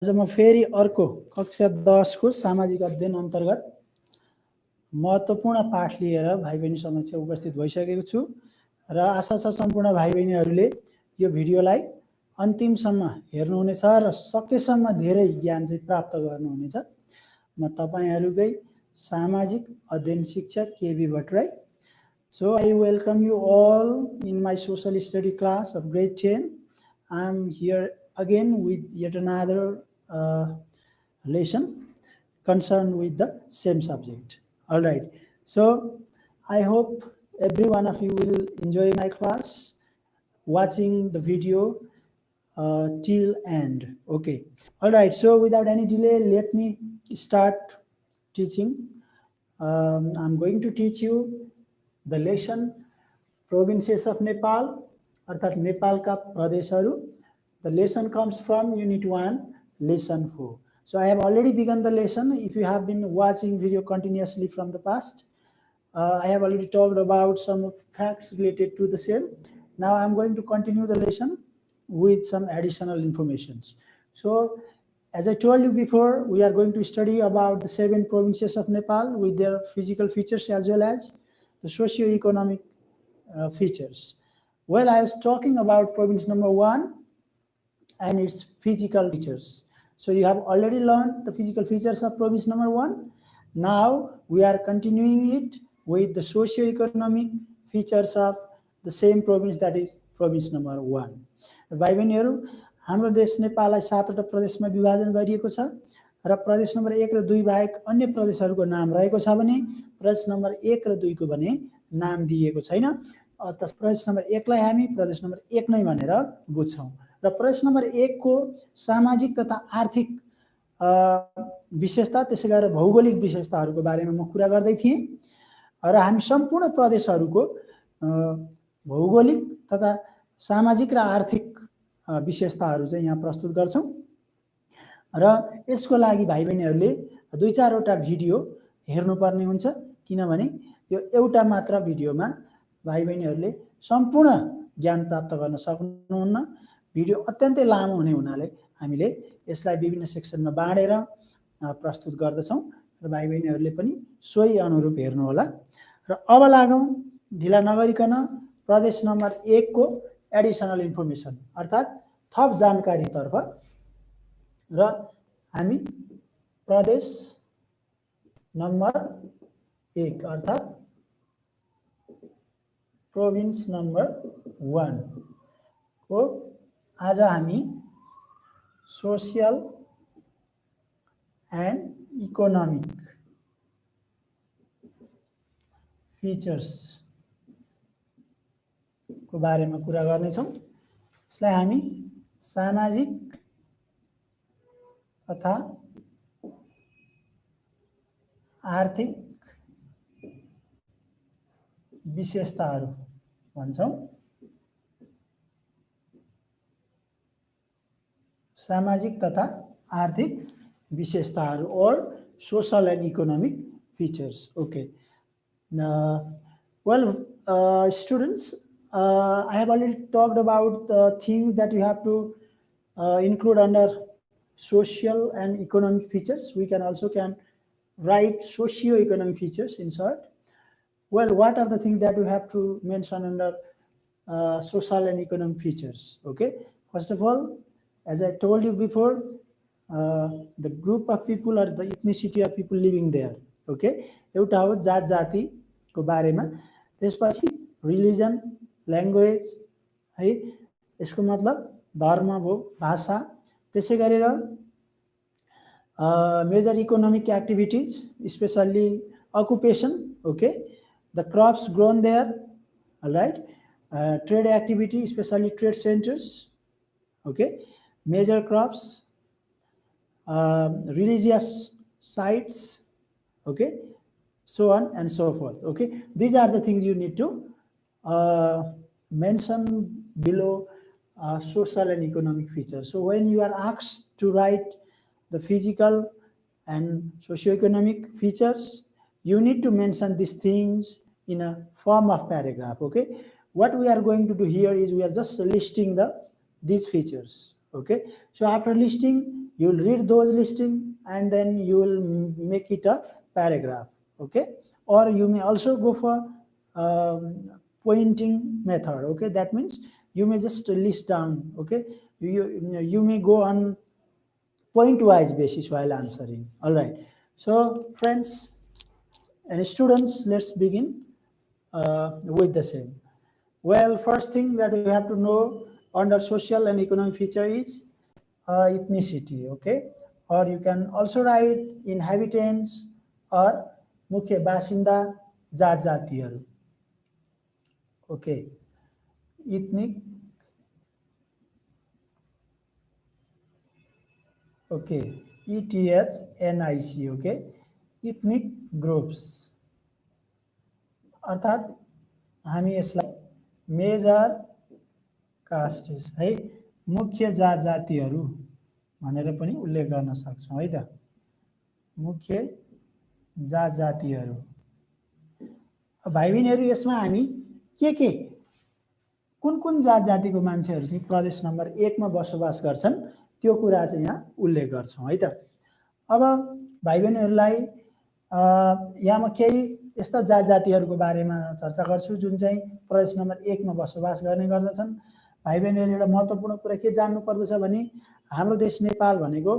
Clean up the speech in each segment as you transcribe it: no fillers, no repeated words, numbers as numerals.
आज म फेरि अर्को कक्षा 10 को सामाजिक अध्ययन अन्तर्गत महत्त्वपूर्ण पाठ लिएर भाइ बहिनी समक्ष उपस्थित भइसकेको छु र आशा छ सम्पूर्ण भाइ बहिनीहरूले यो भिडियोलाई अन्तिमसम्म हेर्नुहुनेछ र सकेसम्म धेरै ज्ञान चाहिँ प्राप्त गर्नुहुनेछ। म तपाईहरुकै सामाजिक अध्ययन शिक्षक KB Bhattarai. So I welcome you all in my social study class of grade 10. I am here again with yet another lesson concerned with the same subject. All right. So I hope every one of you will enjoy my class, watching the video till end. Okay. All right. So without any delay, let me start teaching. I'm going to teach you the lesson provinces of Nepal, अर्थात नेपालका प्रदेशहरू. The lesson comes from Unit 1, Lesson 4. So I have already begun the lesson. If you have been watching video continuously from the past, I have already talked about some facts related to the same. Now I am going to continue the lesson with some additional informations. So as I told you before, we are going to study about the 7 provinces of Nepal with their physical features as well as the socio-economic features. Well, I was talking about province number 1 and its physical features. So you have already learned the physical features of province number 1. Now we are continuing it with the socio-economic features of the same province, that is province number 1. भाइ बहिनीहरू, हाम्रो देश नेपाललाई 7वटा प्रदेशमा विभाजन गरिएको छ र प्रदेश नम्बर 1 र 2 बाहेक अन्य प्रदेशहरूको नाम रहेको छ भने प्रदेश नम्बर 1 र 2 को भने नाम दिएको छैन। प्रदेश नम्बर 1 लाई हामी प्रदेश नम्बर 1 नै भनेर बुझ्छौं र प्रदेश नम्बर 1 को सामाजिक तथा आर्थिक विशेषता त्यसैगरी भौगोलिक विशेषताहरूको बारेमा म कुरा गर्दै थिएँ र हामी सम्पूर्ण प्रदेशहरूको भौगोलिक तथा सामाजिक र आर्थिक विशेषताहरू चाहिँ यहाँ प्रस्तुत गर्छौं र यसको लागि भाइ बहिनीहरूले 2-4 वटा भिडियो हेर्नुपर्ने हुन्छ, किनभने यो एउटा मात्र भिडियोमा भाइ बहिनीहरूले सम्पूर्ण ज्ञान प्राप्त गर्न सक्नुहुन्न। भिडियो अत्यन्तै लामो हुने हुनाले हामीले यसलाई विभिन्न सेक्सनमा बाँडेर प्रस्तुत गर्दछौं र भाइ बहिनीहरूले पनि सोही अनुरूप हेर्नु होला। र अब लागौं ढिला नगरिकन प्रदेश नम्बर 1 को एडिशनल इन्फर्मेसन अर्थात थप जानकारी तर्फ र हामी प्रदेश नम्बर 1 अर्थात प्रोभिन्स नम्बर 1 को आज हामी सोशल एन्ड इकोनोमिक फिचर्स को बारेमा कुरा गर्नेछौं। यसलाई हामी सामाजिक तथा आर्थिक विशेषताहरू भन्छौं। सामाजिक तथा आर्थिक विशेषताहरू और social and economic features. Okay. Students, I have already talked about the things that you have to include under social and economic features. We can also write socio-economic features in short. Well, what are the things that you have to mention under social and economic features? Okay. First of all, as I told you before, the group of people or the ethnicity of people living there. Okay. एउटा हो जात जाति को बारेमा, त्यसपछि religion, language है, यसको मतलब धर्म हो, भाषा, त्यसै गरेर major economic activities, specially occupation, okay, the crops grown there, all right, trade activity, especially trade centers, okay, major crops, religious sites, okay, so on and so forth. Okay, these are the things you need to mention below social and economic features. So when you are asked to write the physical and socio-economic features, you need to mention these things in a form of paragraph. Okay, what we are going to do here is we are just listing these features. Okay, so after listing, You will read those listing and then you will make it a paragraph. Okay, or you may also go for pointing method. Okay, that means you may just list down. Okay, you may go on point wise basis while answering. All right, so friends and students, let's begin with the same. Well, first thing that we have to know under social and economic feature is ethnicity. Okay, or you can also write inhabitants or मुख्य बासिन्दा जात जातिहरू. Okay, ethnic. Okay, ETHNIC. Okay, ethnic groups. अर्थात् हामी यसलाई major castes है, मुख्य जात जातिहरू भनेर पनि उल्लेख गर्न सक्छौं है त. मुख्य जात जातिहरू. भाइ बहिनीहरू, यसमा हामी के कुन कुन जात जातिको मान्छेहरू चाहिँ प्रदेश नम्बर 1 मा बसोबास गर्छन् त्यो कुरा चाहिँ यहाँ उल्लेख गर्छौं है त. अब भाइ बहिनीहरूलाई यहाँ म केही यस्ता जात जातिहरूको बारेमा चर्चा गर्छु जुन चाहिँ प्रदेश नम्बर 1 मा बसोबास गर्ने गर्दछन्. भाइ बहिनीहरूले एउटा महत्त्वपूर्ण कुरा के जान्नु पर्दछ भने हाम्रो देश नेपाल भनेको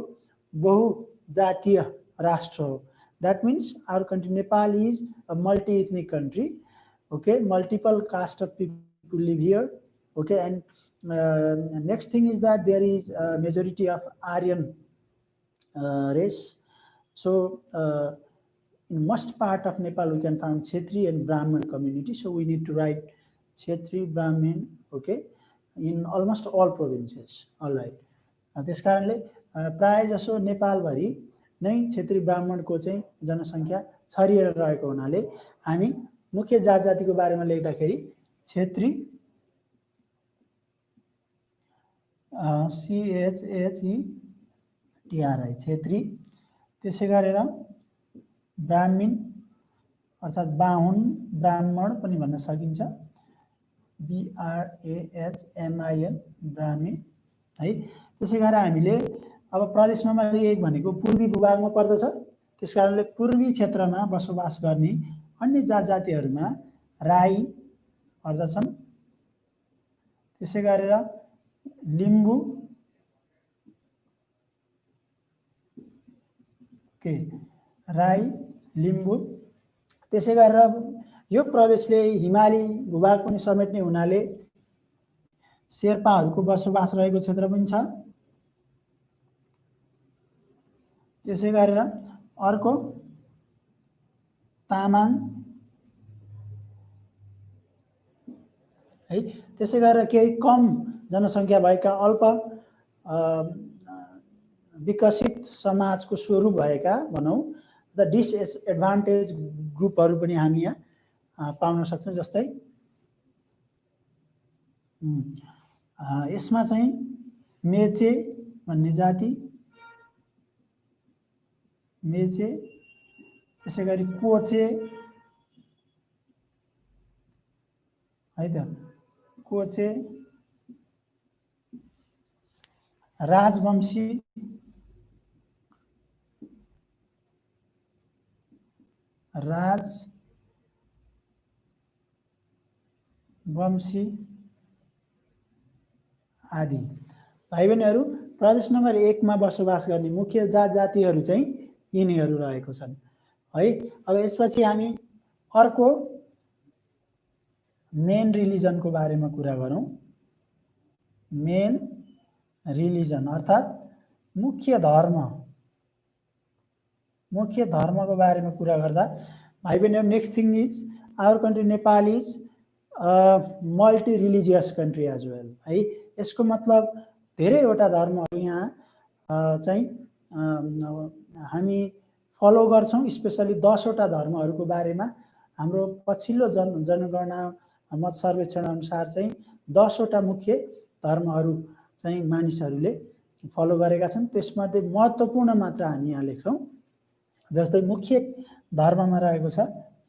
बहुजातीय राष्ट्र हो. That means our country Nepal is a multi-ethnic country. Okay, multiple caste of people live here. Okay, and next thing is that there is a majority of Aryan race. So in most part of Nepal we can find Kshetri and Brahmin community. So we need to write Kshetri, Brahmin. Okay, in almost all provinces. All right. त्यस कारणले प्राय जसो नेपालभरि नै क्षेत्री ब्राह्मणको चाहिँ जनसङ्ख्या छरिएर रहेको हुनाले हामी मुख्य जात जातिको बारेमा लेख्दाखेरि क्षेत्री CHHETRI क्षेत्री, त्यसै गरेर ब्राह्मण अर्थात् बाहुन ब्राह्मण पनि भन्न सकिन्छ, BRAHMIN ब्राह्मण है. त्यसै गरेर हामीले अब प्रदेश नम्बर 1 भनेको पूर्वी भूभागमा पर्दछ. त्यसकारणले पूर्वी क्षेत्रमा बसोबास गर्ने अन्य जात जातिहरूमा राई पर्दछन्. त्यसै गरेर लिम्बू, ओके, राई लिम्बू. त्यसै गरेर यो प्रदेशले हिमाली भूभाग पनि समेट्ने हुनाले शेर्पाहरूको बसोबास रहेको क्षेत्र पनि छ. त्यसै गरेर अर्को तामाङ है. त्यसै गरेर केही कम जनसङ्ख्या भएका अल्प विकसित समाजको स्वरूप भएका भनौं द डिसएडभान्टेज ग्रुपहरू पनि हामी यहाँ पाउन सक्छौं. जस्तै यसमा चाहिँ मेचे भन्ने जाति, मेचे, त्यसै गरी कोचे है त, कोचे, राजवंशी, राजवंशी आदि. भाइ बहिनीहरू, प्रदेश नम्बर 1 मा बसोबास गर्ने मुख्य जात जातिहरू चाहिँ यिनीहरू रहेको छन् है. अब यसपछि हामी अर्को मेन रिलिजनको बारेमा कुरा गरौँ. मेन रिलिजन अर्थात् मुख्य धर्म. मुख्य धर्मको बारेमा कुरा गर्दा भाइ बहिनीहरू, next thing is our country Nepal is multi religious country as well है. यसको मतलब धेरैवटा धर्महरू यहाँ चाहिँ हामी फलो गर्छौं. स्पेशली 10 वटा धर्महरूको बारेमा हाम्रो पछिल्लो जनगणना मत सर्वेक्षण अनुसार चाहिँ 10 वटा मुख्य धर्महरू चाहिँ मानिसहरूले फलो गरेका छन्. त्यसमध्ये महत्त्वपूर्ण मात्र हामी यहाँ लेख्छौं. जस्तै मुख्य धर्ममा रहेको छ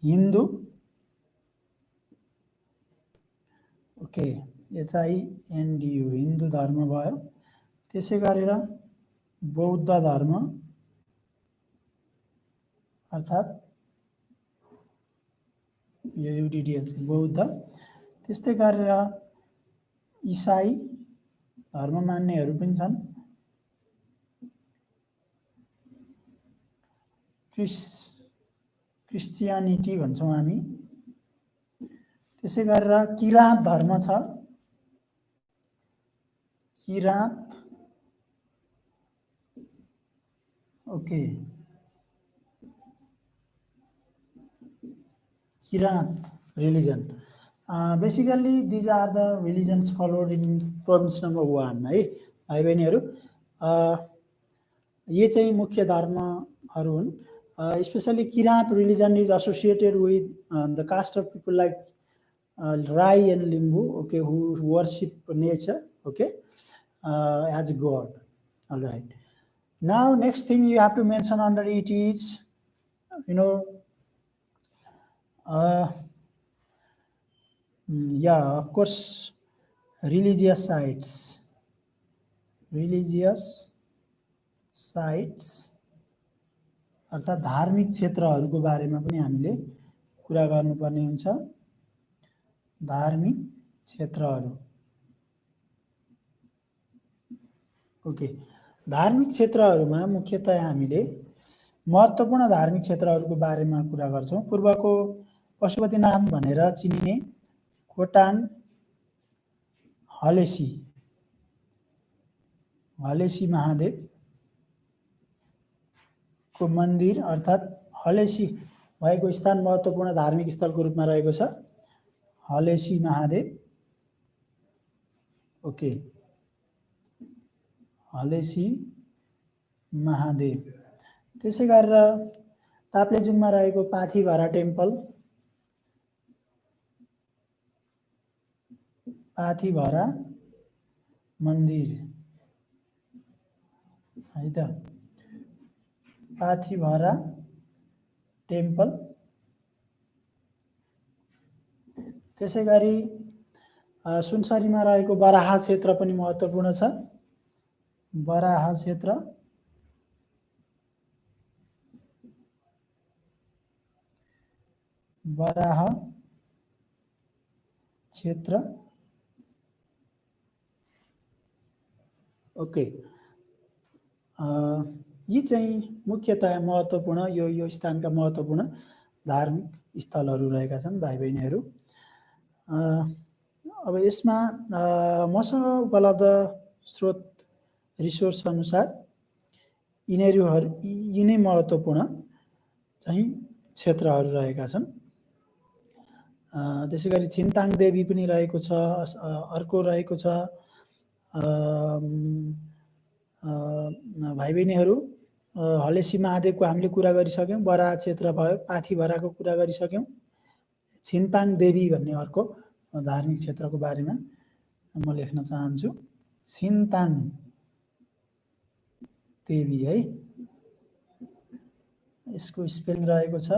हिन्दू, ओके, HINDU हिन्दू धर्म भयो. त्यसै गरेर बौद्ध धर्म अर्थात् यो युडिडिएल चाहिँ बौद्ध, त्यस्तै गरेर इसाई धर्म मान्नेहरू पनि छन्, क्रिस्चियनिटी भन्छौँ हामी। त्यसै गरेर किराँत धर्म छ, Kirat okay, Kirat religion. Basically these are the religions followed in province number 1 है भाइ बहिनीहरू। ये चाहिँ मुख्य धर्महरू हुन्। Specially Kirat religion is associated with the caste of people like Rai and Limbu, okay, who worship nature, okay, as a god. All right. Now next thing you have to mention under it is, you know, yeah, of course, religious sites अर्थात् धार्मिक क्षेत्रहरूको बारेमा पनि हामीले कुरा गर्नुपर्ने हुन्छ। धार्मिक क्षेत्रहरू, ओके, धार्मिक क्षेत्रहरूमा मुख्यतया हामीले महत्त्वपूर्ण धार्मिक क्षेत्रहरूको बारेमा कुरा गर्छौँ। पूर्वको पशुपतिनाथ भनेर चिनिने खोटाङ हलेसी महादेव को मन्दिर अर्थात् हलेसी भएको स्थान महत्त्वपूर्ण धार्मिक स्थलको रूपमा रहेको छ, हलेसी महादेव, ओके, हलेसी महादेव। त्यसै गरेर ताप्लेजुङमा रहेको पाथिभरा टेम्पल, पाथिभरा मन्दिर है त, पाथिभरा टेम्पल। त्यसै गरी सुनसरीमा रहेको बराहा क्षेत्र पनि महत्त्वपूर्ण छ, बराहा क्षेत्र। बराहा क्षेत्र, ओके। यी चाहिँ मुख्यतया महत्त्वपूर्ण यो स्थानका महत्त्वपूर्ण धार्मिक स्थलहरू रहेका छन् भाइ बहिनीहरू। अब यसमा मसँग उपलब्ध स्रोत रिसोर्स अनुसार यिनै महत्त्वपूर्ण चाहिँ क्षेत्रहरू रहेका छन्। त्यसै गरी छिन्ताङ देवी पनि रहेको छ, अर्को रहेको छ भाइ बहिनीहरू हलेसी महादेवको हामीले कुरा गरिसक्यौँ, बराहा क्षेत्र भयो, पाथिभराको कुरा गरिसक्यौँ, छिन्ताङ देवी भन्ने अर्को धार्मिक क्षेत्रको बारेमा म लेख्न चाहन्छु। छिन्ताङ देवी है, यसको स्पेलिङ रहेको छ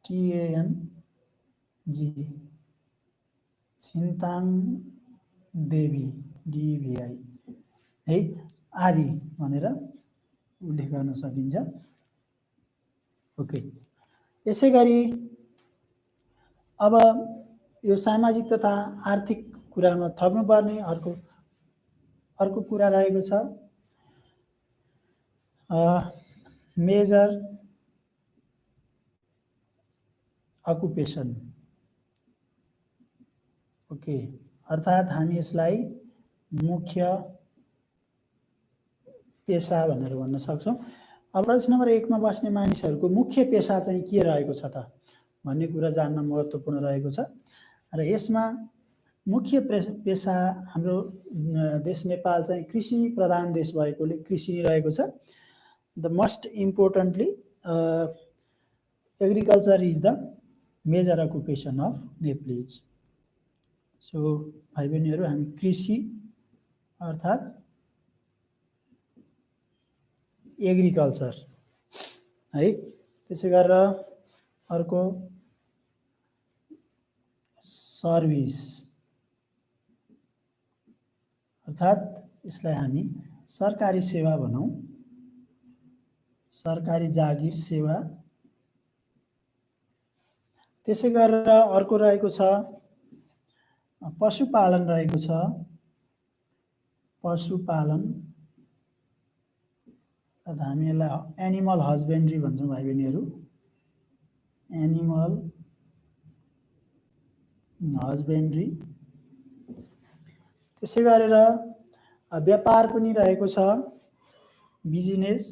CHHITANG, छिन्ताङ देवी DVI है, आदि भनेर उल्लेख गर्न सकिन्छ, ओके। यसै गरी अब यो सामाजिक तथा आर्थिक कुरामा थप्नुपर्ने अर्को कुरा रहेको छ मेजर अकुपेसन, ओके, अर्थात् हामी यसलाई मुख्य पेशा भनेर भन्न सक्छौँ। अब प्रश्न नम्बर 1 मा बस्ने मानिसहरूको मुख्य पेशा चाहिँ के रहेको छ त भन्ने कुरा जान्न महत्त्वपूर्ण रहेको छ। र यसमा मुख्य पेशा हाम्रो देश नेपाल चाहिँ कृषि प्रधान देश भएकोले कृषि नै रहेको छ। The most importantly agriculture is the major occupation of Nepalese. So भाइ बहिनीहरू हामी कृषि अर्थात् एग्रिकल्चर है, त्यसै गरेर अर्को सर्भिस अर्थात् यसलाई हामी सरकारी सेवा भनौँ, सरकारी जागिर सेवा। त्यसै गरेर अर्को रहेको छ पशुपालन रहेको छ, पशुपालन अर्थात् हामी यसलाई एनिमल हस्बेन्ड्री भन्छौँ भाइ बहिनीहरू, एनिमल हस्बेन्ड्री। त्यसै गरेर व्यापार पनि रहेको छ, बिजनेस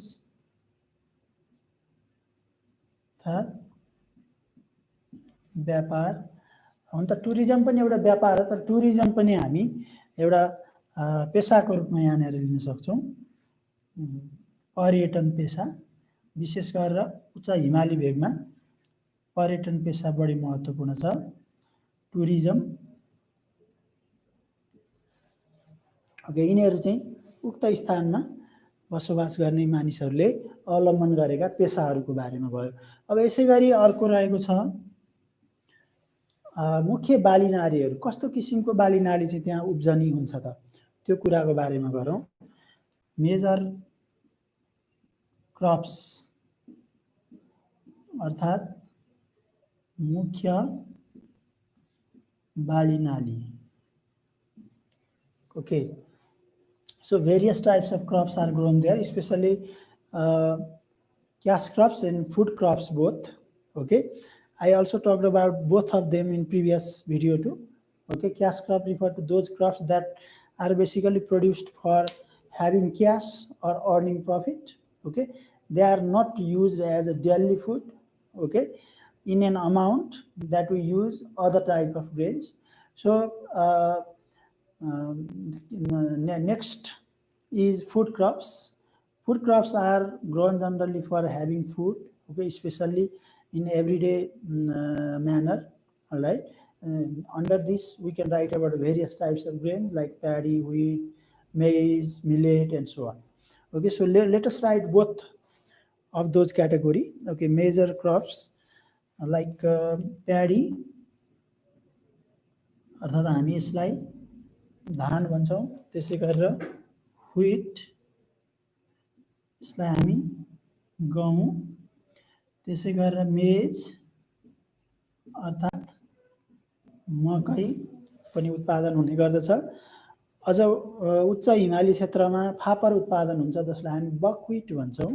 अर्थात् व्यापार। हुन त टुरिज्म पनि एउटा व्यापार हो, तर टुरिज्म पनि हामी एउटा पेसाको रूपमा यहाँनिर लिन सक्छौँ। पर्यटन पेसा, विशेष गरेर उच्च हिमाली भेगमा पर्यटन पेसा बढी महत्त्वपूर्ण छ, टुरिज्म। ओके, यिनीहरू चाहिँ उक्त स्थानमा बसोबास गर्ने मानिसहरूले अवलम्बन गरेका पेसाहरूको बारेमा भयो। अब यसै गरी अर्को रहेको छ मुख्य बाली नालीहरू, कस्तो किसिमको बाली नाली चाहिँ त्यहाँ उब्जनी हुन्छ त, त्यो कुराको बारेमा गरौँ। मेजर क्रप्स अर्थात् मुख्य बाली नाली। Okay, so various types of crops are grown there, especially cash crops and food crops both. Okay, I also talked about both of them in previous video too. Okay, cash crop refer to those crops that are basically produced for having cash or earning profit. Okay, they are not used as a daily food. Okay, in an amount that we use other type of grains. So next is food crops. Food crops are grown generally for having food, okay, especially in everyday manner. All right. Under this, we can write about various types of grains like paddy, wheat, maize, millet, and so on. Okay, so let us write both of those category. Okay, major crops like paddy, अर्थात् हामी यसलाई धान भन्छौँ। त्यसै गरेर wheat, यसलाई हामी गहुँ। त्यसै गरेर मेज अर्थात् मकै पनि उत्पादन हुने गर्दछ। अझ उच्च हिमाली क्षेत्रमा फापर उत्पादन हुन्छ, जसलाई हामी बकव्हिट भन्छौँ,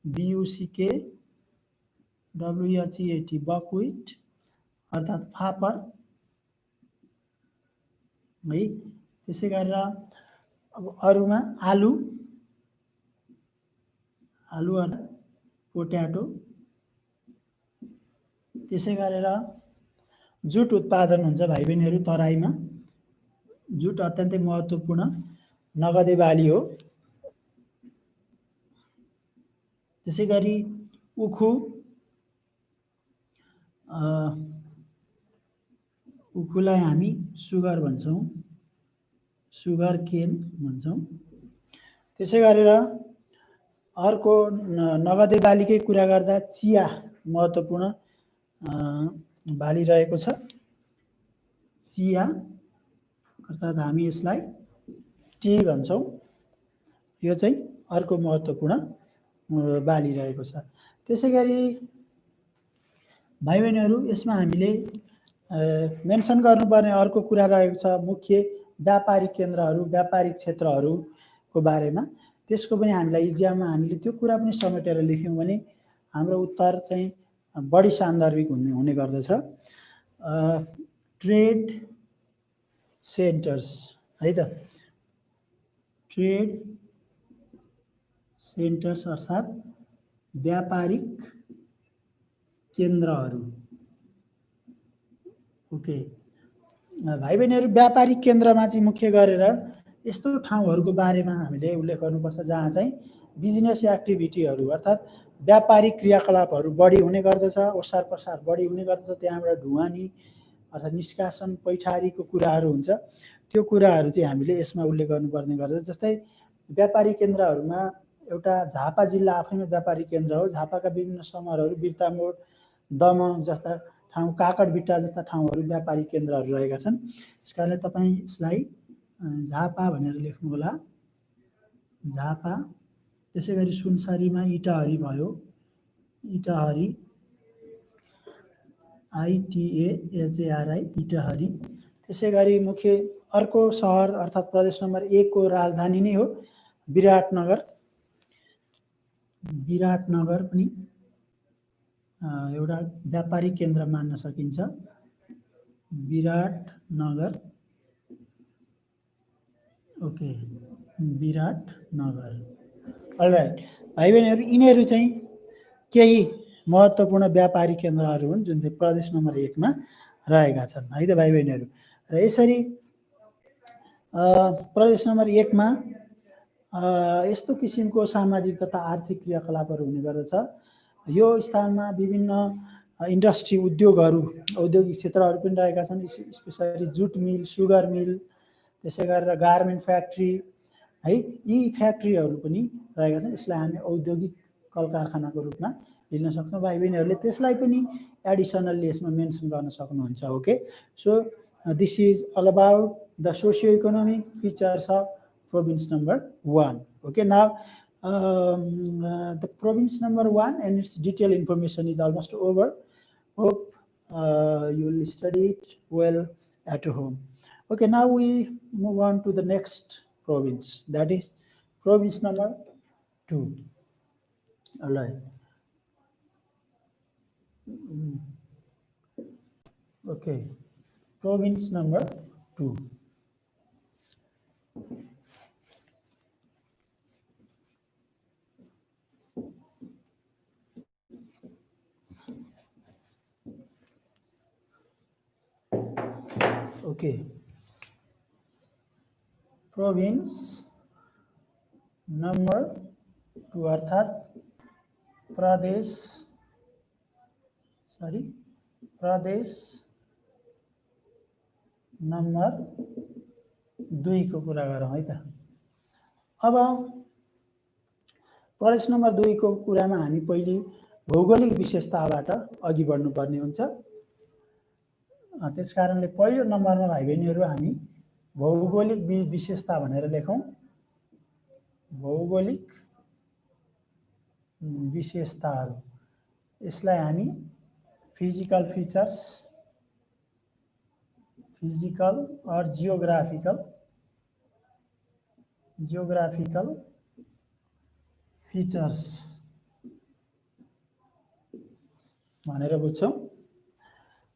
BUCK WHEAT, बकव्हिट अर्थात् फापर है। त्यसै गरेर अब अरूमा आलु, आलु अर्थात् पोट्याटो। त्यसै गरेर जुट उत्पादन हुन्छ भाइ बहिनीहरू तराईमा। जुट अत्यन्तै महत्त्वपूर्ण नगदे बाली हो। त्यसै गरी उखु, उखुलाई हामी सुगर भन्छौँ, सुगर केन भन्छौँ। त्यसै गरेर अर्को नगदे बालीकै कुरा गर्दा चिया महत्त्वपूर्ण बाली रहेको छ। चिया अर्थात् हामी यसलाई टी भन्छौँ। यो चाहिँ अर्को महत्त्वपूर्ण बाली रहेको छ। त्यसै गरी भाइ बहिनीहरू यसमा हामीले मेन्सन गर्नुपर्ने अर्को कुरा रहेको छ मुख्य व्यापारिक केन्द्रहरू, व्यापारिक क्षेत्रहरूको बारेमा। त्यसको पनि हामीलाई इक्जाममा हामीले त्यो कुरा पनि समेटेर लेख्यौँ भने हाम्रो उत्तर चाहिँ बढी सान्दर्भिक हुने गर्दछ। ट्रेड सेन्टर्स है त, ट्रेड सेन्टर्स अर्थात् व्यापारिक केन्द्रहरू। ओके भाइ बहिनीहरू, व्यापारिक केन्द्रमा चाहिँ मुख्य गरेर यस्तो ठाउँहरूको बारेमा हामीले उल्लेख गर्नुपर्छ जहाँ चाहिँ बिजनेस एक्टिभिटीहरू अर्थात् व्यापारिक क्रियाकलापहरू बढी हुने गर्दछ, ओसार पसार बढी हुने गर्दछ। त्यहाँबाट ढुवानी अर्थात् निष्कासन पैठारीको कुराहरू हुन्छ, त्यो कुराहरू चाहिँ हामीले यसमा उल्लेख गर्नुपर्ने गर्दछ। जस्तै व्यापारिक केन्द्रहरूमा एउटा झापा जिल्ला आफैमा व्यापारिक केन्द्र हो। झापाका विभिन्न सहरहरू बिर्तामोड, दमन जस्ता ठाउँ, काकडभिट्टा जस्ता ठाउँहरू व्यापारिक केन्द्रहरू रहेका छन्। त्यसकारणले तपाईँ यसलाई झापा भनेर लेख्नुहोला। झापा, त्यसै गरी सुनसरीमा इटाहरी भयो, इटाहरी ITAHARI इटाहरी। त्यसै गरी मुख्य अर्को सहर अर्थात् प्रदेश नम्बर 1 को राजधानी नै हो विराटनगर। विराटनगर पनि एउटा व्यापारिक केन्द्र मान्न सकिन्छ, विराटनगर। ओके, विराटनगर। अलराइट भाइ बहिनीहरू, यिनीहरू चाहिँ केही महत्त्वपूर्ण व्यापारिक केन्द्रहरू हुन् जुन चाहिँ प्रदेश नम्बर 1 मा रहेका छन् है त भाइ बहिनीहरू। र यसरी प्रदेश नम्बर 1 मा यस्तो किसिमको सामाजिक तथा आर्थिक क्रियाकलापहरू हुने गर्दछ। यो स्थानमा विभिन्न इन्डस्ट्री उद्योगहरू, औद्योगिक क्षेत्रहरू पनि रहेका छन्, स्पेसली जुट मिल, सुगर मिल, त्यसै गरेर गार्मेन्ट फ्याक्ट्री है, यी फ्याक्ट्रीहरू पनि रहेका छन्। यसलाई हामी औद्योगिक कल कारखानाको रूपमा लिन सक्छौँ। भाइ बहिनीहरूले त्यसलाई पनि एडिसनल्ली यसमा मेन्सन गर्न सक्नुहुन्छ। Okay, so this is all about the socio economic features of province number 1. Okay, now the province number 1 and its detailed information is almost over. Hope you will study it well at home. Okay, now we move on to the next province, that is province number 2. All right. Okay, province number 2. Okay, province number 2 अर्थात् प्रदेश number 2 को कुरा गरौँ है त। अब प्रदेश number 2 को कुरामा हामी पहिले भौगोलिक विशेषताबाट अघि बढ्नुपर्ने हुन्छ। त्यसकारणले पहिलो नम्बरमा भाइ बहिनीहरू हामी भौगोलिक विशेषता भनेर लेखौँ। भौगोलिक विशेषताहरू, यसलाई हामी फिजिकल फिचर्स, फिजिकल और जियोग्राफिकल फिचर्स भनेर बुझ्छौँ।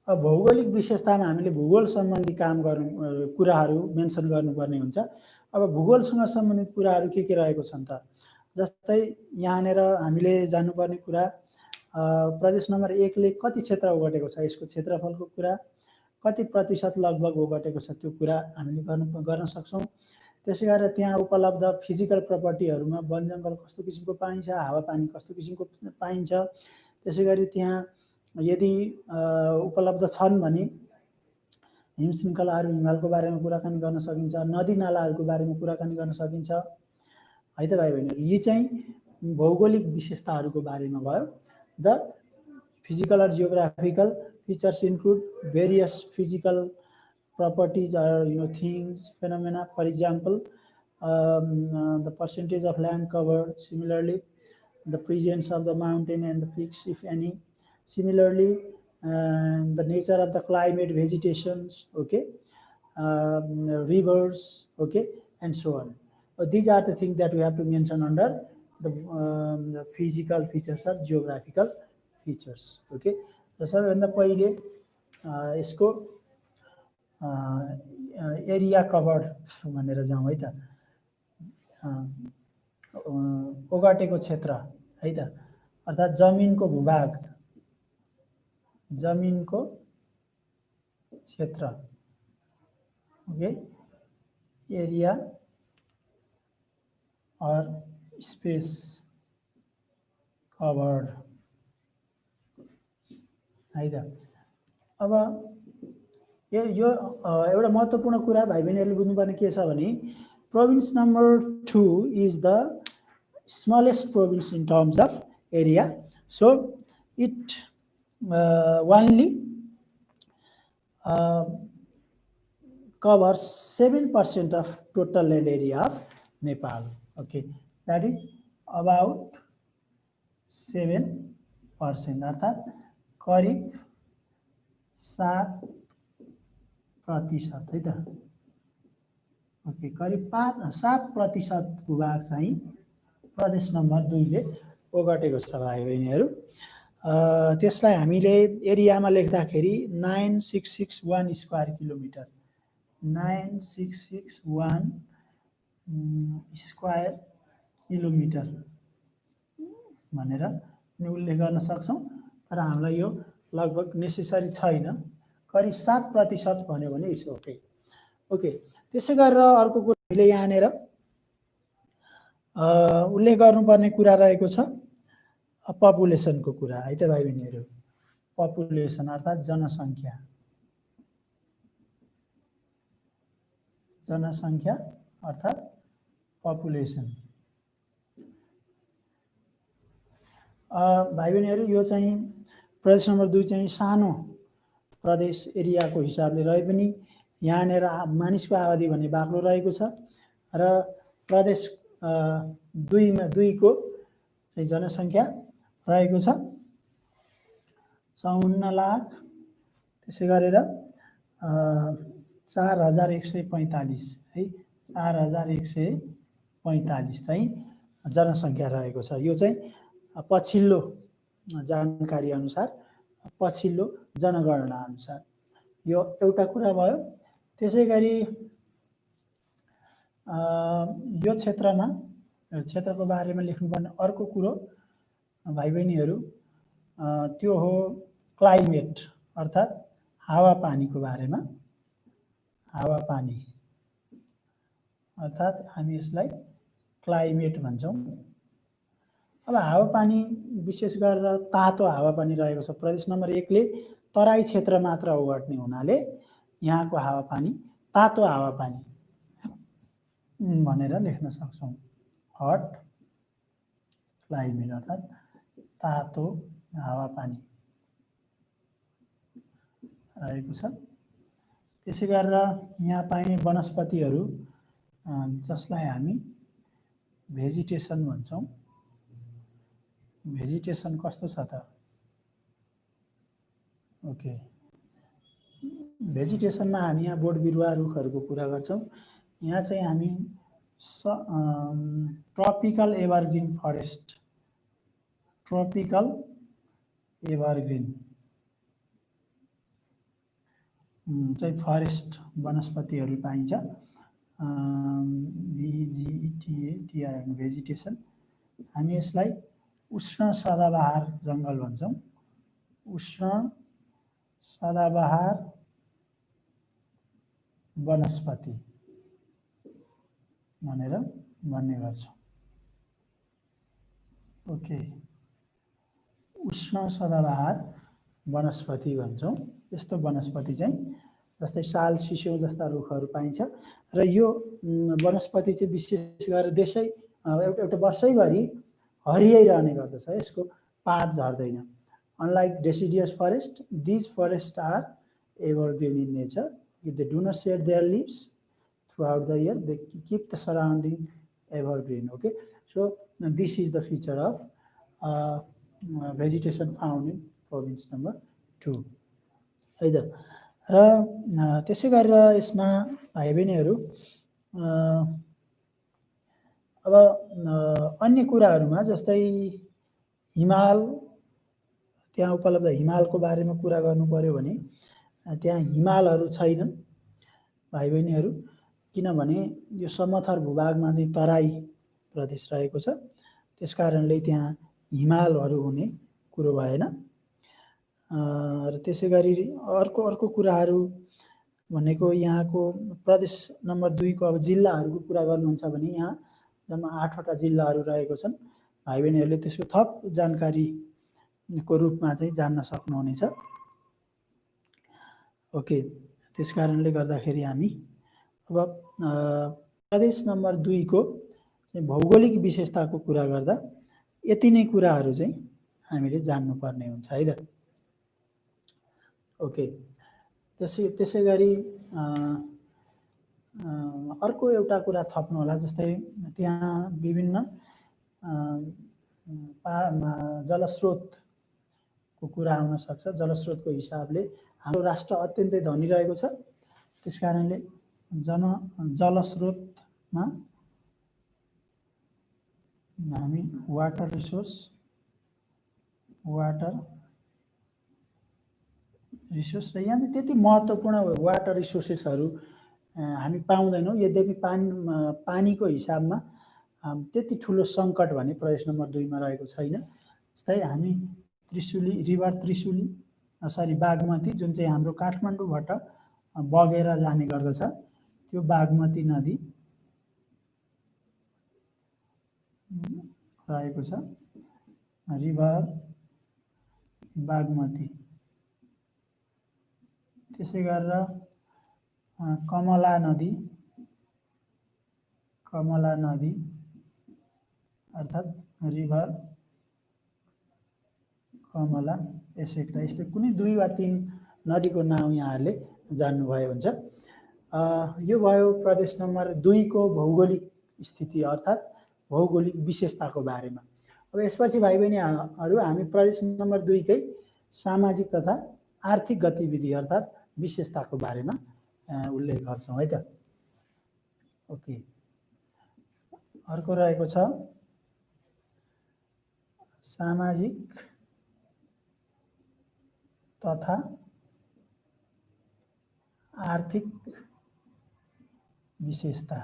अब भौगोलिक विशेषतामा हामीले भूगोल सम्बन्धी कुराहरू मेन्सन गर्नुपर्ने हुन्छ। अब भूगोलसँग सम्बन्धित कुराहरू के रहेको छन् त, जस्तै यहाँनिर हामीले जान्नुपर्ने कुरा प्रदेश नम्बर 1 ले कति क्षेत्र ओगटेको छ, यसको क्षेत्रफलको कुरा, कति प्रतिशत लगभग ओगटेको छ, त्यो कुरा हामीले गर्न सक्छौँ। त्यसै गरेर त्यहाँ उपलब्ध फिजिकल प्रपर्टीहरूमा वन जङ्गल कस्तो किसिमको पाइन्छ, हावापानी कस्तो किसिमको पाइन्छ, त्यसै गरी त्यहाँ यदि उपलब्ध छन् भने हिमशृङ्खलाहरू, हिमालको बारेमा कुराकानी गर्न सकिन्छ, नदी नालाहरूको बारेमा कुराकानी गर्न सकिन्छ है त भाइ बहिनीहरू। यी चाहिँ भौगोलिक विशेषताहरूको बारेमा भयो। द फिजिकल और geographical features include various physical properties or things, phenomena. For example, the percentage of land covered, similarly the presence of the mountain and the peaks, if any, similarly the nature of the climate, vegetations, okay, rivers, okay, and so on. These are the things that we have to mention under the physical features or geographical features. Okay, so सबैभन्दा पहिले यसको area covered भनेर जाउँ है त, ओगटेको क्षेत्र है त, अर्थात् जमिनको भूभाग, जमिनको क्षेत्र, ओके, एरिया और स्पेस कभर्ड है त। अब यो एउटा महत्त्वपूर्ण कुरा भाइ बहिनीहरूले बुझ्नुपर्ने के छ भने province number 2 is the smallest province in terms of area. So it only covers 7% of total land area of Nepal. Okay, that is about 7%, अर्थात् करिब 7% है त। ओके, करिब 7% भूभाग चाहिँ प्रदेश नम्बर 2 ले ओगटेको छ भाइ बहिनीहरू। त्यसलाई हामीले एरियामा लेख्दाखेरि 9661 स्क्वायर किलोमिटर, 9661 स्क्वायर किलोमिटर भनेर उल्लेख गर्न सक्छौँ। तर हामीलाई यो लगभग नेसेसरी छैन, करिब 7% भन्यो भने इट्स ओके। ओके, त्यसै गरेर अर्को कुरा हामीले यहाँनिर उल्लेख गर्नुपर्ने कुरा रहेको छ पपुलेसनको कुरा है त भाइ बहिनीहरू। पपुलेसन अर्थात् जनसङ्ख्या, जनसङ्ख्या अर्थात् पपुलेसन। भाइ बहिनीहरू यो चाहिँ प्रदेश नम्बर 2 चाहिँ सानो प्रदेश एरियाको हिसाबले रहे पनि यहाँनिर मानिसको आबादी भने बाक्लो रहेको छ र प्रदेश 2 को चाहिँ जनसङ्ख्या रहेको छ 54 लाख। त्यसै गरेर 4145 है, 4145 चाहिँ जनसङ्ख्या रहेको छ। यो चाहिँ पछिल्लो जानकारी अनुसार, पछिल्लो जनगणना अनुसार यो एउटा कुरा भयो। त्यसै गरी यो क्षेत्रको बारेमा लेख्नुपर्ने अर्को कुरो भाइ बहिनीहरू त्यो हो क्लाइमेट अर्थात् हावापानीको बारेमा। हावापानी अर्थात् हामी यसलाई क्लाइमेट भन्छौँ। अब हावापानी विशेष गरेर तातो हावापानी रहेको छ। प्रदेश नम्बर 1 ले तराई क्षेत्र मात्र ओगट्ने हुनाले यहाँको हावापानी तातो हावापानी भनेर लेख्न सक्छौँ। हट क्लाइमेट अर्थात् तातो हावापानी रहेको छ। त्यसै गरेर यहाँ पाइने वनस्पतिहरू जसलाई हामी भेजिटेसन भन्छौँ। भेजिटेसन कस्तो छ त? ओके, भेजिटेसनमा हामी यहाँ बोट बिरुवा रुखहरूको कुरा गर्छौँ। यहाँ चाहिँ हामी tropical Evergreen forest, tropical Evergreen चाहिँ फरेस्ट वनस्पतिहरू पाइन्छ। VGTATIN vegetation. हामी यसलाई उष्ण सदाबहार जङ्गल भन्छौँ। उष्ण सदाबहार वनस्पति भनेर भन्ने गर्छौँ। ओके, उष्ण सदाबहार वनस्पति भन्छौँ। यस्तो वनस्पति चाहिँ जस्तै साल सिस्यौँ जस्ता रुखहरू पाइन्छ र यो वनस्पति चाहिँ विशेष गरेर देशै एउटा वर्षैभरि हरियै रहने गर्दछ। यसको पात झर्दैन। Unlike deciduous forest, these forest are evergreen in nature. They do not shed their leaves throughout the year. They keep the surrounding evergreen. Okay, so this is the feature of vegetation found in province number 2 है त। र त्यसै गरेर यसमा भाइ बहिनीहरू अब अन्य कुराहरूमा जस्तै हिमाल, त्यहाँ उपलब्ध हिमालको बारेमा कुरा गर्नु पर्यो भने त्यहाँ हिमालहरू छैनन् भाइ बहिनीहरू, किनभने यो समथर भूभागमा चाहिँ तराई प्रदेश रहेको छ। त्यसकारणले त्यहाँ हिमालहरू हुने कुरो भएन। र त्यसै गरी अर्को कुराहरू भनेको यहाँको प्रदेश नम्बर 2 को अब जिल्लाहरूको कुरा गर्नुहुन्छ भने यहाँ जम्मा 8वटा जिल्लाहरू रहेको छन्। भाइ बहिनीहरूले त्यसको थप जानकारीको रूपमा चाहिँ जान्न सक्नुहुनेछ। ओके, त्यस कारणले गर्दाखेरि हामी अब प्रदेश नम्बर 2 को चाहिँ भौगोलिक विशेषताको कुरा गर्दा यति नै कुराहरू चाहिँ हामीले जान्नुपर्ने हुन्छ है त। ओके, त्यसै गरी अर्को एउटा कुरा थप्नु होला। जस्तै त्यहाँ विभिन्न जलस्रोतको कुरा आउन सक्छ। जलस्रोतको हिसाबले हाम्रो राष्ट्र अत्यन्तै धनी रहेको छ। त्यसकारणले जलस्रोतमा हामी वाटर रिसोर्स र यहाँ चाहिँ त्यति महत्त्वपूर्ण वाटर रिसोर्सेसहरू हामी पाउँदैनौँ। यद्यपि पानीको हिसाबमा त्यति ठुलो सङ्कट भने प्रदेश नम्बर 2 मा रहेको छैन। जस्तै हामी बागमती जुन चाहिँ हाम्रो काठमाडौँबाट बगेर जाने गर्दछ, त्यो बागमती नदी रहेको छ। रिभर बागमती, त्यसै गरेर कमला नदी अर्थात् रिभर कमला, यस्तै कुनै 2 वा 3 नदीको नाम यहाँहरूले जान्नुभयो हुन्छ। यो भयो प्रदेश नम्बर 2 को भौगोलिक स्थिति अर्थात् भौगोलिक विशेषताको बारेमा। अब यसपछि भाइ बहिनीहरू हामी प्रदेश नम्बर 2 कै सामाजिक तथा आर्थिक गतिविधि अर्थात् विशेषताको बारेमा उल्लेख गर्छौँ है त। ओके, अर्को रहेको छ सामाजिक तथा आर्थिक विशेषता।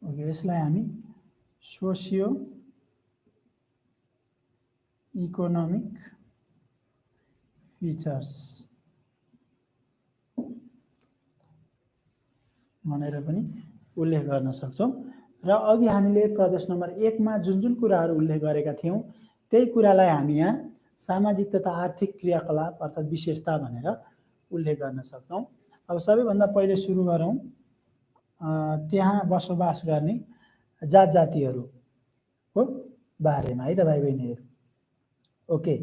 ओके, यसलाई हामी सोसियो इकोनोमिक फिचर्स भनेर पनि उल्लेख गर्न सक्छौँ। र अघि हामीले प्रदेश नम्बर 1 मा जुन कुराहरू उल्लेख गरेका थियौँ त्यही कुरालाई हामी यहाँ सामाजिक तथा आर्थिक क्रियाकलाप अर्थात् विशेषता भनेर उल्लेख गर्न सक्छौँ। अब सबैभन्दा पहिले सुरु गरौँ त्यहाँ बसोबास गर्ने जात जातिहरूको बारेमा है त भाइ बहिनीहरू। Okay,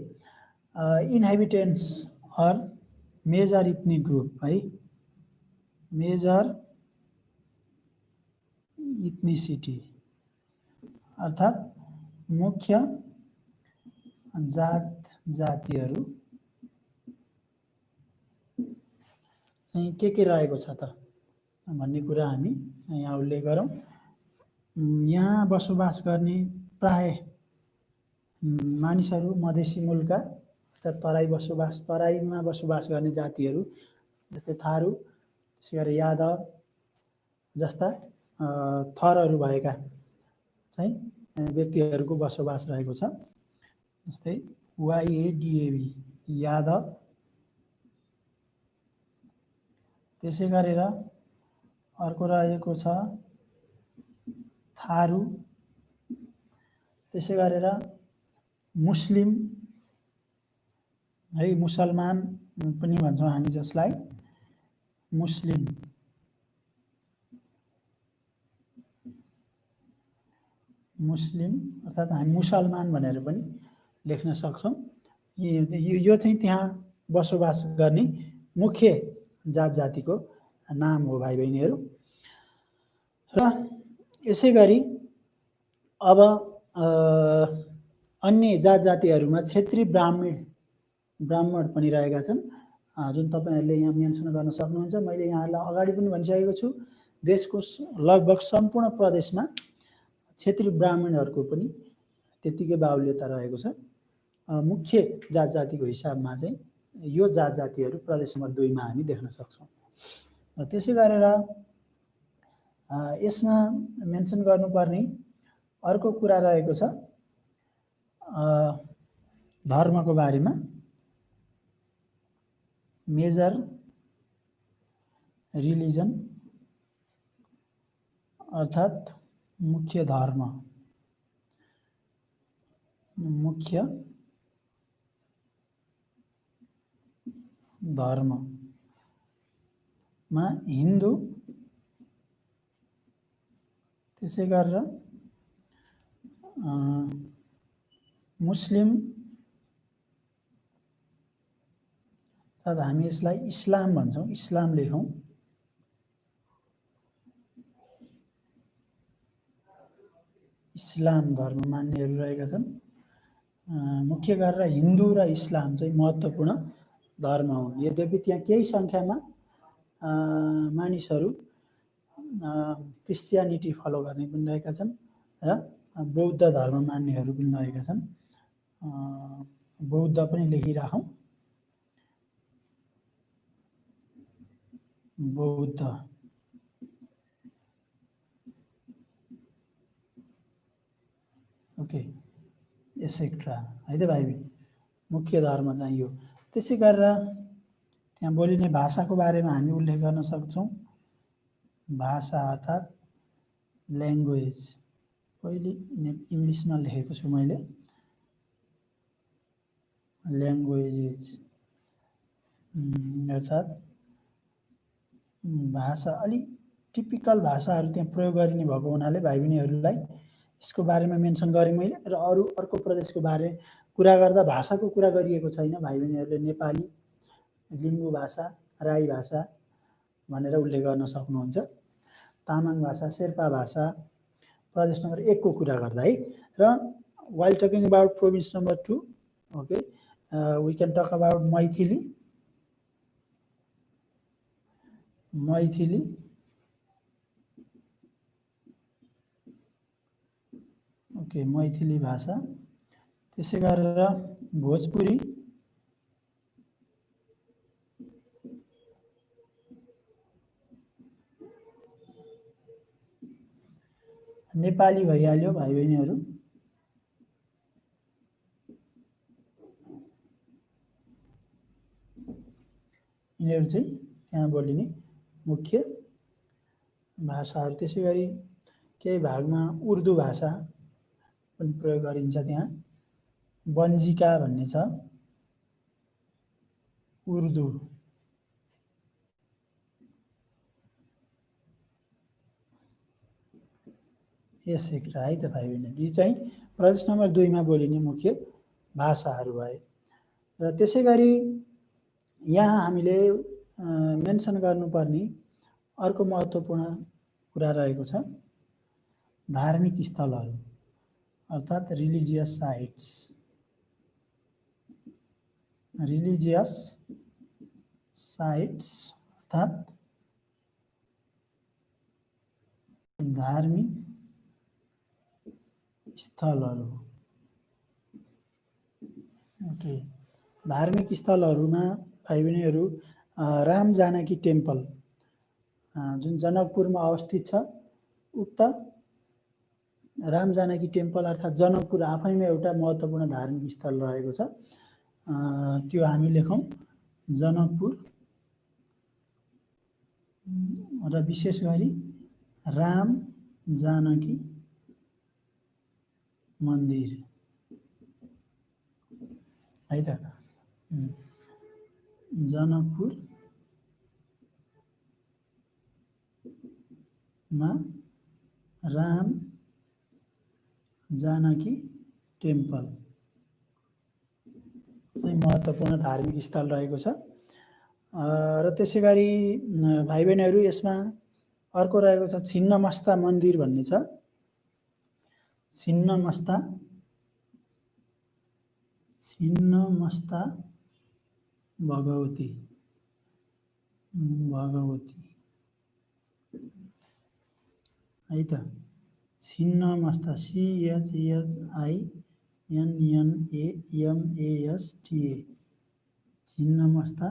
inhabitants are major ethnic group है, मेजर इथनिसिटी अर्थात् मुख्य जात जातिहरू चाहिँ के रहेको छ त भन्ने कुरा हामी यहाँ उल्लेख गरौँ। यहाँ बसोबास गर्ने प्राय मानिसहरू मधेसी मूलका अर्थात् तराईमा बसोबास गर्ने जातिहरू जस्तै थारू, त्यसै गरी यादव जस्ता थरहरू भएका चाहिँ व्यक्तिहरूको बसोबास रहेको छ। जस्तै YADAB यादव, त्यसै गरेर अर्को रहेको छ थारू, त्यसै गरेर मुस्लिम है, मुसलमान पनि भन्छौँ हामी जसलाई मुस्लिम, अर्थात् हामी मुसलमान भनेर पनि लेख्न सक्छौँ। यो चाहिँ त्यहाँ बसोबास गर्ने मुख्य जात जातिको नाम हो भाइ बहिनीहरू। र यसै गरी अब अन्य जात जातिहरूमा क्षेत्री ब्राह्मण पनि रहेका छन् जुन तपाईहरुले यहाँ मेन्सन गर्न सक्नुहुन्छ। मैले यहाँलाई अगाडि पनि भनिसकेको छु, देशको लगभग सम्पूर्ण प्रदेशमा क्षेत्री ब्राह्मणहरूको पनि त्यतिकै बाहुल्यता रहेको छ। मुख्य जात जातिको हिसाबमा चाहिँ यो जात जातिहरू प्रदेश नम्बर 2 मा हामी देख्न सक्छौँ। त्यसै गरेर यसमा मेन्सन गर्नुपर्ने अर्को कुरा रहेको छ धर्मको बारेमा। मेजर रिलिजन अर्थात् मुख्य धर्ममा हिन्दू, त्यसै गरेर मुस्लिम अर्थात् हामी यसलाई इस्लाम भन्छौँ, इस्लाम लेखौँ, इस्लाम धर्म मान्नेहरू रहेका छन्। मुख्य गरेर हिन्दू र इस्लाम चाहिँ महत्त्वपूर्ण धर्म हुन्। यद्यपि त्यहाँ केही सङ्ख्यामा मानिसहरू क्रिस्चियनिटी फलो गर्ने पनि रहेका छन् र बौद्ध धर्म मान्नेहरू पनि रहेका छन्। बौद्ध पनि लेखिराखौँ। बौद्ध ओके एसेक्ट्रा है त भाइ। मुख्य धर्म चाहिँ यो। त्यसै गरेर त्यहाँ बोलिने भाषाको बारेमा हामी उल्लेख गर्न सक्छौँ। भाषा अर्थात् ल्याङ्ग्वेज। पहिले इङ्ग्लिसमा लेखेको छु मैले। ल्याङ्ग्वेजेस अर्थात् भाषा। अलिक टिपिकल भाषाहरू त्यहाँ प्रयोग गरिने भएको हुनाले भाइ बहिनीहरूलाई यसको बारेमा मेन्सन गरेँ मैले। र अर्को प्रदेशको बारे कुरा गर्दा भाषाको कुरा गरिएको छैन। भाइ बहिनीहरूले नेपाली, लिम्बू भाषा, राई भाषा भनेर उल्लेख गर्न सक्नुहुन्छ। तामाङ भाषा, शेर्पा भाषा प्रदेश नम्बर 1 को कुरा गर्दा है। र while talking about province number 2, okay, we can talk about Maithili. Okay, Maithili भाषा। त्यसै गरेर भोजपुरी, नेपाली भइहाल्यो भाइ बहिनीहरू। यिनीहरू चाहिँ त्यहाँ बोलिने मुख्य भाषाहरू। त्यसै गरी केही भागमा उर्दू भाषा पनि प्रयोग गरिन्छ। त्यहाँ बन्जिका भन्ने छ, उर्दू। यस एक्ट्रा है त भाइ बहिनी। यी चाहिँ प्रदेश नम्बर 2 मा बोलिने मुख्य भाषाहरू भए। र त्यसै गरी यहाँ हामीले मेन्सन गर्नुपर्ने अर्को महत्त्वपूर्ण कुरा रहेको छ धार्मिक स्थलहरू अर्थात् रिलिजियस साइट्स। रिलिजियस साइट्स अर्थात् धार्मिक स्थलहरू। ओके, धार्मिक स्थलहरूमा भाइ बहिनीहरू राम जानकी टेम्पल जुन जनकपुरमा अवस्थित छ, उक्त राम जानकी टेम्पल अर्थात् जनकपुर आफैमा एउटा महत्त्वपूर्ण धार्मिक स्थल रहेको छ। त्यो हामी लेखौँ जनकपुर। र विशेष गरी राम जानकी मन्दिर है त। जनकपुरमा राम जानकी टेम्पल चाहिँ महत्त्वपूर्ण धार्मिक स्थल रहेको छ। र त्यसै गरी भाइ बहिनीहरू यसमा अर्को रहेको छ छिन्नमस्ता मन्दिर भन्ने छ। छिन्नमस्ता भगवती है त। छिन्नमस्ता CHHINNAMASTA छिन्नमस्ता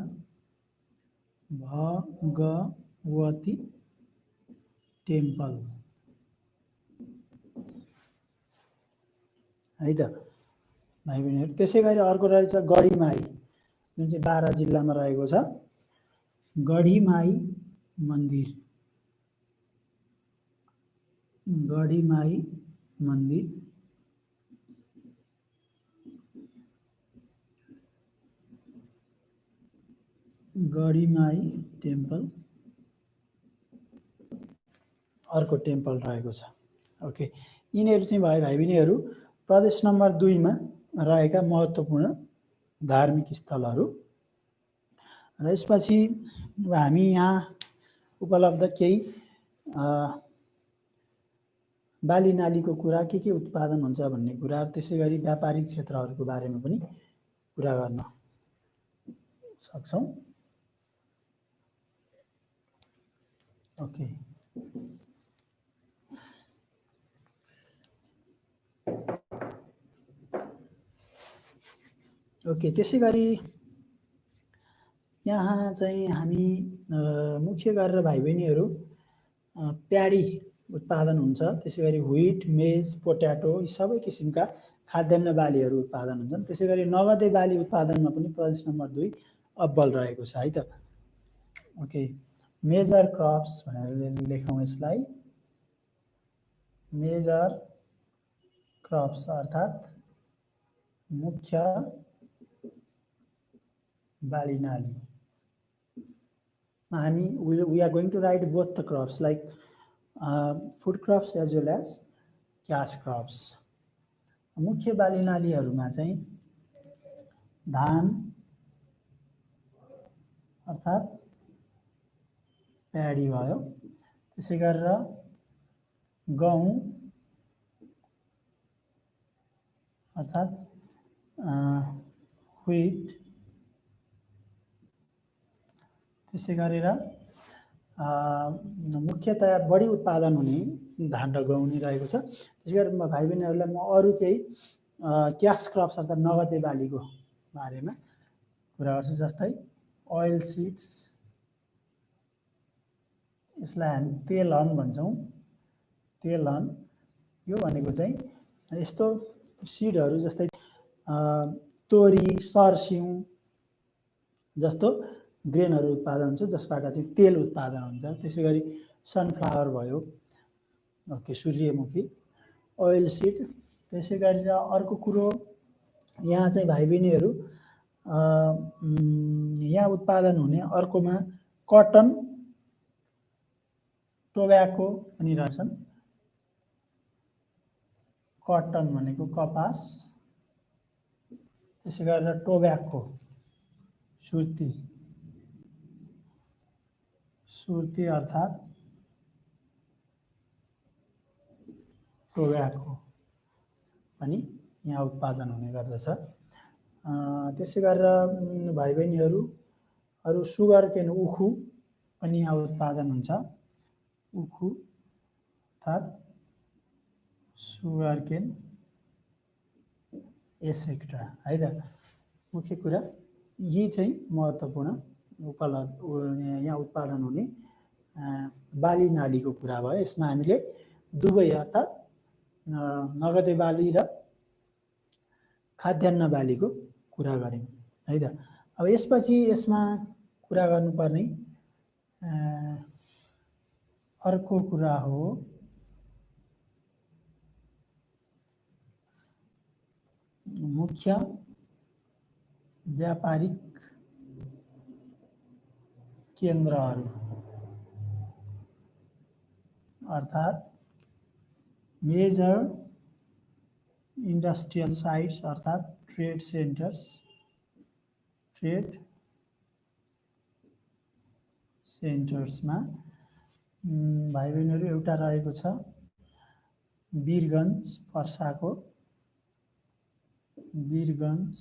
भगवती टेम्पल है त भाइ बहिनीहरू। त्यसै गरी अर्को रहेछ गढीमाई जुन चाहिँ बारा जिल्लामा रहेको छ। गढीमाई मन्दिर। गढीमाई मन्दिर गढीमाई टेम्पल अर्को टेम्पल रहेको छ। ओके, यिनीहरू चाहिँ भाइ बहिनीहरू प्रदेश नम्बर 2 मा रहेका महत्त्वपूर्ण धार्मिक स्थलहरू। र यसपछि हामी यहाँ उपलब्ध केही बाली नालीको कुरा के उत्पादन हुन्छ भन्ने कुरा, त्यसै गरी व्यापारिक क्षेत्रहरूको बारेमा पनि कुरा गर्न सक्छौँ। Okay, okay. त्यसै गरी यहाँ चाहिँ हामी मुख्य गरेर भाइ बहिनीहरू प्याडी उत्पादन हुन्छ, त्यसै गरी व्हिट, मेज, पोट्याटो यी सबै किसिमका खाद्यान्न बालीहरू उत्पादन हुन्छन्। त्यसै गरी नगदे बाली उत्पादनमा पनि प्रदेश नम्बर 2 अब्बल रहेको छ है त। ओके, मेजर क्रप्स भनेर लेखौँ यसलाई। मेजर क्रप्स अर्थात् मुख्य बाली नाली। हामी we are going to write both the crops like food crops as well as cash crops. मुख्य बाली नालीहरूमा चाहिँ धान अर्थात् प्याडी भयो, त्यसै गरेर गहुँ अर्थात् व्हिट, त्यसै गरेर मुख्यतया बढी उत्पादन हुने धान र गहुँ नै रहेको छ। त्यसै गरी भाइ बहिनीहरूलाई म अरू केही क्यास क्रप्स अर्थात् नगदे बालीको बारेमा कुरा गर्छु। जस्तै ओइल सिड्स, यसलाई हामी तेलहन भन्छौँ। तेलहन यो भनेको चाहिँ यस्तो सिडहरू जस्तै तोरी, सर्स्यौँ जस्तो ग्रेनहरू उत्पादन हुन्छ जसबाट चाहिँ तेल उत्पादन हुन्छ। त्यसै गरी सनफ्लावर भयो, ओके, सूर्यमुखी, ओइल सिड। त्यसै गरेर अर्को कुरो यहाँ चाहिँ भाइ बहिनीहरू यहाँ उत्पादन हुने अर्कोमा कटन, टोब्याको पनि रहेछन्। कटन भनेको कपास, त्यसै गरेर टोब्याको सुर्ती, सुर्ती अर्थात् टोब्याको पनि यहाँ उत्पादन हुने गर्दछ। त्यसै गरेर भाइ बहिनीहरू अरू सुगर केन, उखु पनि यहाँ उत्पादन हुन्छ। उखु अर्थात् सुगर केन एसेक्ट्रा है त। मुख्य कुरा यी चाहिँ महत्त्वपूर्ण यहाँ उत्पादन हुने बाली नालीको कुरा भयो। यसमा हामीले दुवै अर्थात् नगदे बाली र खाद्यान्न बालीको कुरा गऱ्यौँ है त। अब यसपछि यसमा कुरा गर्नुपर्ने अर्को कुरा हो मुख्य व्यापारिक केन्द्रहरू अर्थात् मेजर इन्डस्ट्रियल साइट्स अर्थात् ट्रेड सेन्टर्स। ट्रेड सेन्टर्समा भाइ बहिनीहरू एउटा रहेको छ वीरगञ्ज, पर्साको वीरगञ्ज,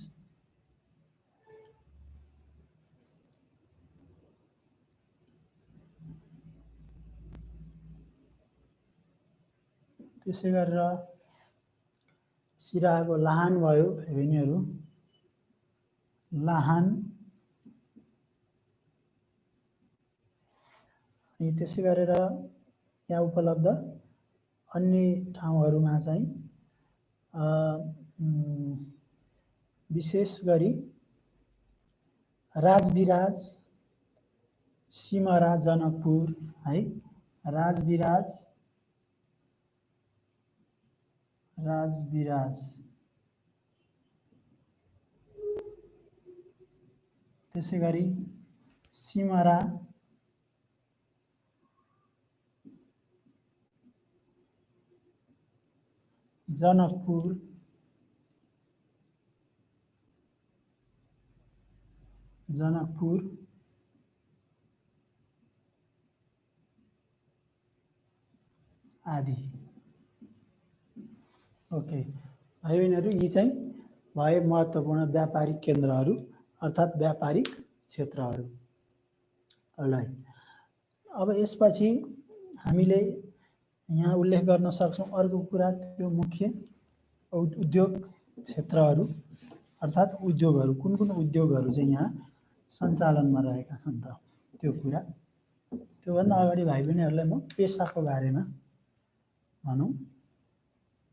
त्यसै गरेर सिराहाको लाहान भयो भाइ बहिनीहरू, लाहान। अनि त्यसै गरेर यहाँ उपलब्ध अन्य ठाउँहरूमा चाहिँ विशेष गरी राजविराज, सिमरा, जनकपुर है। राजविराज, राजविराज, त्यसै गरी सिमरा, जनकपुर, जनकपुर आदि ओके भाइ बहिनीहरू, यी चाहिँ भए महत्त्वपूर्ण व्यापारिक केन्द्रहरू अर्थात् व्यापारिक क्षेत्रहरू। राइट, अब यसपछि हामीले यहाँ उल्लेख गर्न सक्छौँ अर्को कुरा, त्यो मुख्य उद्योग क्षेत्रहरू अर्थात् उद्योगहरू, कुन कुन उद्योगहरू चाहिँ यहाँ सञ्चालनमा रहेका छन् त त्यो कुरा। त्योभन्दा अगाडि भाइ बहिनीहरूलाई म पेसाको बारेमा भनौँ।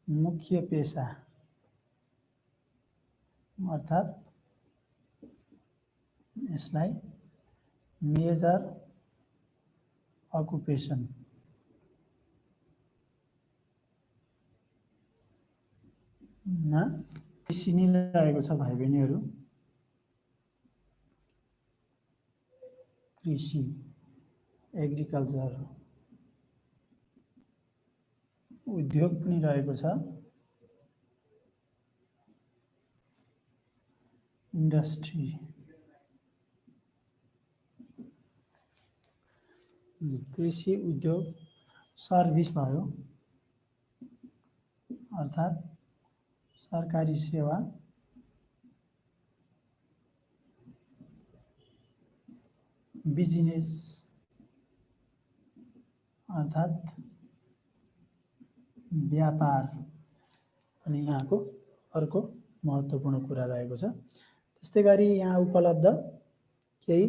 मुख्य पेसा अर्थात् यसलाई मेजर अकुपेसन मा कृषि नै रहेको छ भाइ बहिनीहरू। कृषि, एग्रिकल्चर, उद्योग पनि रहेको छ, इन्डस्ट्री, कृषि, उद्योग, सर्भिस भयो अर्थात् सरकारी सेवा, बिजनेस अर्थात् व्यापार अनि यहाँको अर्को महत्त्वपूर्ण कुरा रहेको छ। त्यस्तै गरी यहाँ उपलब्ध केही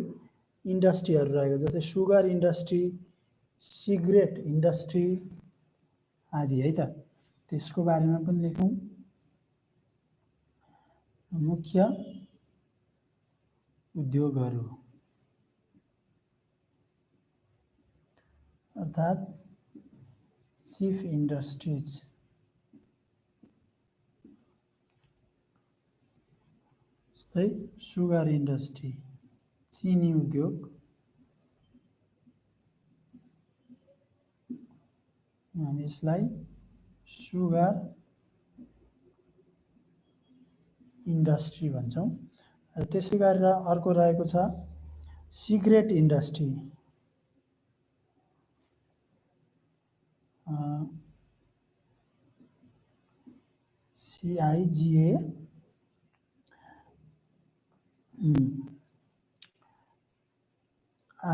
इन्डस्ट्रीहरू रहेको, जस्तै सुगर इन्डस्ट्री, सिगरेट इन्डस्ट्री आदि है त, त्यसको बारेमा पनि लेखौँ। मुख्य उद्योगहरू अर्थात् चीफ इंडस्ट्रीज, जस्तै सुगर इन्डस्ट्री, चीनी उद्योग, हामी यसलाई सुगर इन्डस्ट्री भन्छौँ। र त्यसै गरेर अर्को रहेको छ cigarette industry, CIGA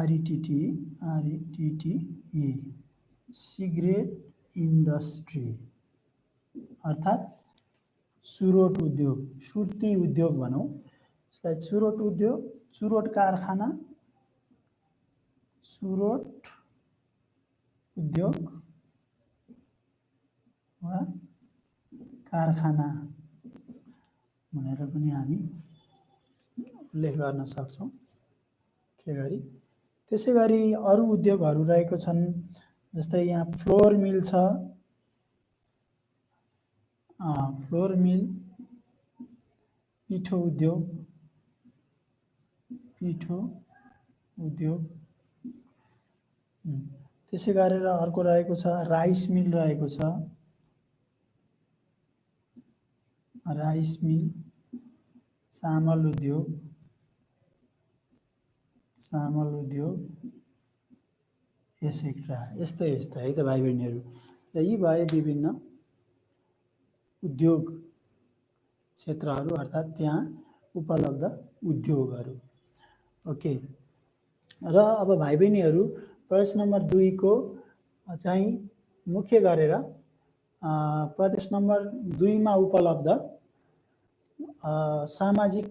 RETTE cigarette industry अर्थात् चुरोट उद्योग, सुर्ती उद्योग भनौँ यसलाई। चुरोट उद्योग, चुरोट कारखाना, चुरोट उद्योग वा कारखाना भनेर पनि हामी उल्लेख गर्न सक्छौँ के गरी। त्यसै गरी अरू उद्योगहरू रहेको छन्, जस्तै यहाँ फ्लोर मिल छ, फ्लोर मिल, पिठो उद्योग, पिठो उद्योग। त्यसै गरेर अर्को रहेको छ राइस मिल रहेको छ, राइस मिल, चामल उद्योग, चामल उद्योग, एसेक्ट्रा। यस्तै यस्तै है त भाइ बहिनीहरू। र यी भए विभिन्न उद्योग क्षेत्रहरू अर्थात् त्यहाँ उपलब्ध उद्योगहरू। ओके, र अब भाइ बहिनीहरू प्रदेश नम्बर 2 को चाहिँ मुख्य गरेर प्रदेश नम्बर 2 मा उपलब्ध सामाजिक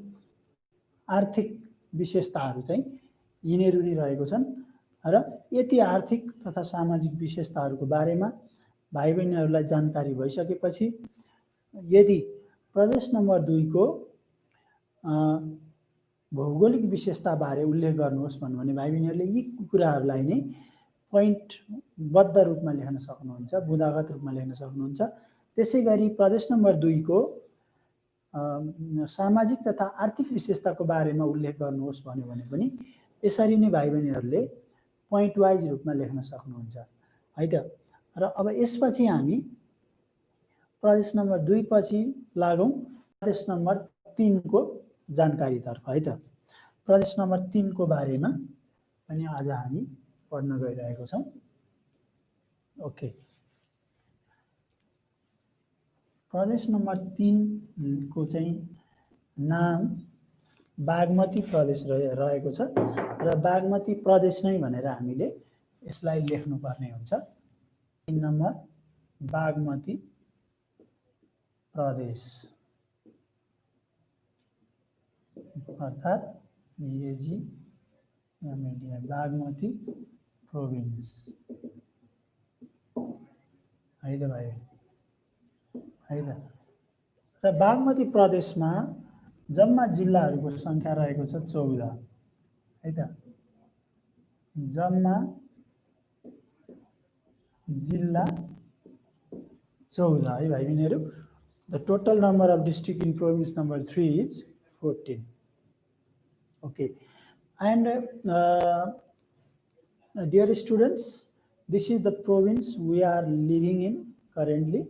आर्थिक विशेषताहरू चाहिँ यिनीहरू नै रहेको छन्। र यति आर्थिक तथा सामाजिक विशेषताहरूको बारेमा भाइ बहिनीहरूलाई जानकारी भइसकेपछि यदि प्रदेश नम्बर 2 को भौगोलिक विशेषताबारे उल्लेख गर्नुहोस् भन्नु भने भाइ बहिनीहरूले यी कुराहरूलाई नै पोइन्टबद्ध रूपमा लेख्न सक्नुहुन्छ, बुँदागत रूपमा लेख्न सक्नुहुन्छ। त्यसै गरी प्रदेश नम्बर 2 को सामाजिक तथा आर्थिक विशेषताको बारेमा उल्लेख गर्नुहोस् भन्यो भने पनि यसरी नै भाइ बहिनीहरूले पोइन्ट वाइज रूपमा लेख्न सक्नुहुन्छ है त। र अब यसपछि हामी प्रदेश नम्बर 2 पछि लागौँ प्रदेश नम्बर 3 को जानकारीतर्फ है त। प्रदेश नम्बर 3 को बारेमा पनि आज हामी पढ्न गइरहेको छौँ। ओके, प्रदेश नम्बर 3 को चाहिँ नाम बागमती प्रदेश रहेको छ र बागमती प्रदेश नै भनेर हामीले यसलाई लेख्नुपर्ने हुन्छ। 3 नम्बर बागमती प्रदेश अर्थात् बागमती प्रोभिन्स है त भाइ है त। र बागमती प्रदेशमा जम्मा जिल्लाहरूको संख्या रहेको छ 14 है त। जम्मा जिल्ला 14 है भाइ बहिनीहरू। The total number of district in province number 3 is 14। Okay, and dear students, this is the province we are living in currently.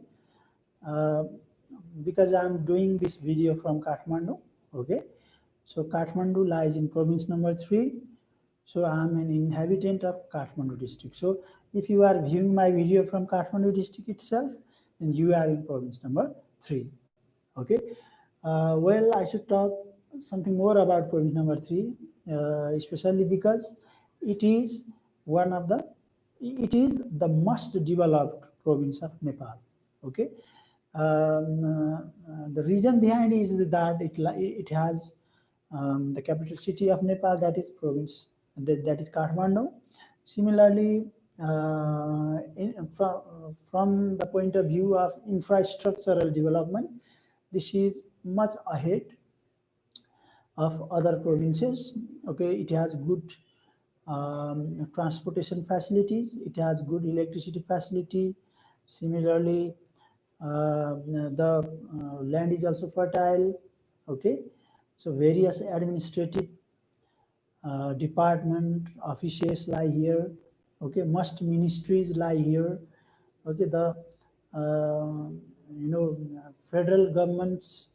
Because I am doing this video from Kathmandu. Okay, so Kathmandu lies in province number 3. So I am an inhabitant of Kathmandu district. So if you are viewing my video from Kathmandu district itself, then you are in province number 3. Okay, well, I should talk something more about province number 3, especially because it is the most developed province of Nepal. Okay, the reason behind is that it has the capital city of Nepal, that is province, that is Kathmandu. Similarly, from the point of view of infrastructural development, this is much ahead of other provinces. Okay, it has good transportation facilities, it has good electricity facility. Similarly, the land is also fertile. Okay, so various administrative department offices lie here. Okay, most ministries lie here. Okay, the federal government's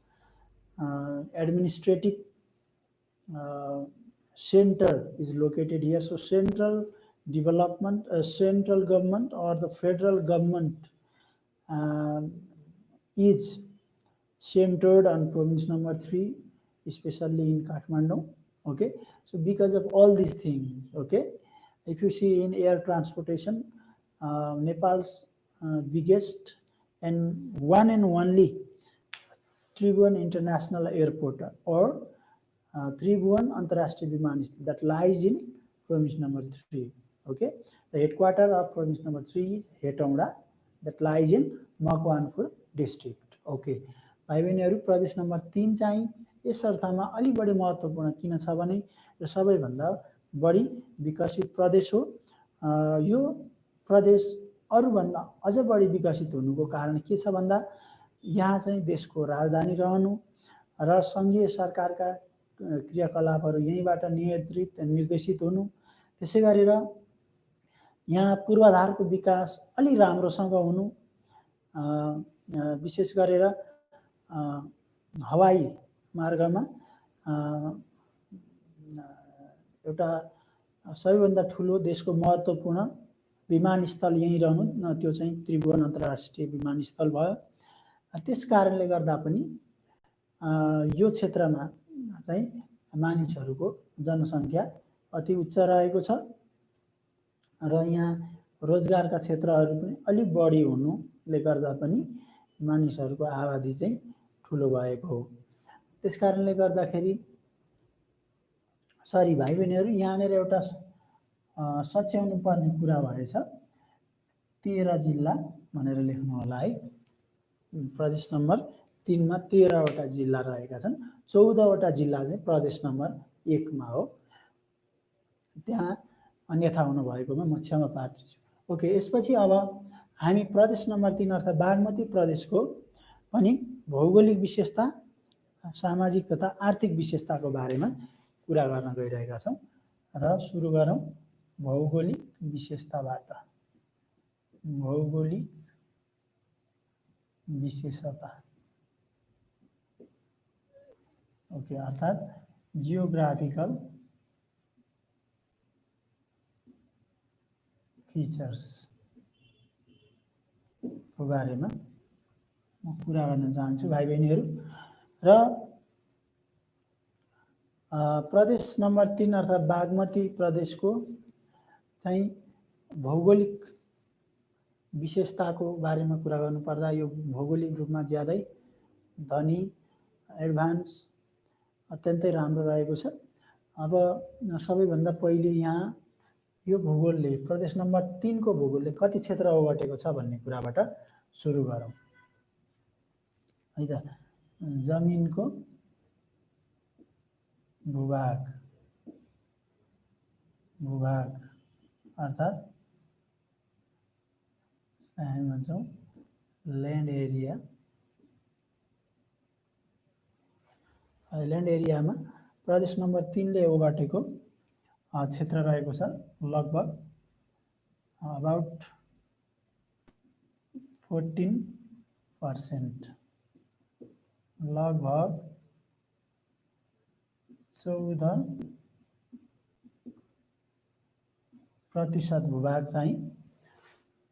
administrative center is located here. So central development, central government or the federal government is centered on province number 3, especially in Kathmandu. Okay, so because of all these things, okay, if you see in air transportation, Nepal's biggest and one and only Tribhuvan International Airport or Tribhuvan Antarashtriya Vimanisthal that lies in province number 3. Okay, the headquarters of province number 3 is Hetauda that lies in Makwanpur district. Okay, भाइ बहिनीहरु, प्रदेश number 3 चाहिँ यस अर्थमा अलि बढी महत्त्वपूर्ण किन छ भने यो सबैभन्दा बढी विकसित प्रदेश हो। यो प्रदेश अरूभन्दा अझ बढी विकसित हुनुको कारण के छ भन्दा यहाँ चाहिँ देशको राजधानी रहनु र संघीय सरकारका क्रियाकलापहरू यहीँबाट नियन्त्रित निर्देशित हुनु, त्यसै गरेर यहाँ पूर्वाधारको विकास अलि राम्रोसँग हुनु, विशेष गरेर हवाई मार्गमा एउटा सबैभन्दा ठुलो देशको महत्त्वपूर्ण विमानस्थल यही रहनु, त्यो चाहिँ त्रिभुवन अन्तर्राष्ट्रिय विमानस्थल भयो। त्यसकारणले गर्दा पनि यो क्षेत्रमा चाहिँ मानिसहरूको जनसङ्ख्या अति उच्च रहेको छ र यहाँ रोजगारका क्षेत्रहरू पनि अलि बढी हुनुले गर्दा पनि मानिसहरूको आबादी चाहिँ ठुलो भएको हो। त्यसकारणले गर्दाखेरि सरी भाइ बहिनीहरु, यहाँनेर एउटा सच्याउनु पर्ने कुरा भएछ, 13 जिल्ला भनेर लेख्नु होला है। प्रदेश नम्बर 3 मा 13 वटा जिल्ला रहेका छन्, 14 वटा जिल्ला चाहिँ प्रदेश नम्बर 1 मा हो। त्यहाँ अन्यथा हुनु भएकोमा म क्षमा प्रार्थी छु। ओके, यसपछि अब हामी प्रदेश नम्बर 3 अर्थात् बागमती प्रदेशको पनि भौगोलिक विशेषता, सामाजिक तथा आर्थिक विशेषताको बारेमा कुरा गर्न गइरहेका छौं र सुरु गरौं भौगोलिक विशेषताबाट। भौगोलिक विशेषता, ओके, अर्थात् जियोग्राफिकल फीचर्स को बारेमा म कुरा गर्न चाहन्छु भाइ बहिनीहरू। र प्रदेश नम्बर 3 अर्थात् बागमती प्रदेशको चाहिँ भौगोलिक विशेषताको बारेमा कुरा गर्नुपर्दा यो भौगोलिक रूपमा ज्यादै धनी, एडभान्स, अत्यन्तै राम्रो रहेको छ। अब सबैभन्दा पहिले यहाँ यो भूगोलले प्रदेश नम्बर 3 को भूगोलले कति क्षेत्र ओगटेको छ भन्ने कुराबाट सुरु गरौँ है त। जमिनको भूभाग अर्थात् हामी भन्छौँ ल्यान्ड एरिया। ल्यान्ड एरियामा प्रदेश नम्बर 3 ले ओगटेको क्षेत्र रहेको छ लगभग अबाउट 14%, लगभग 14% भूभाग चाहिँ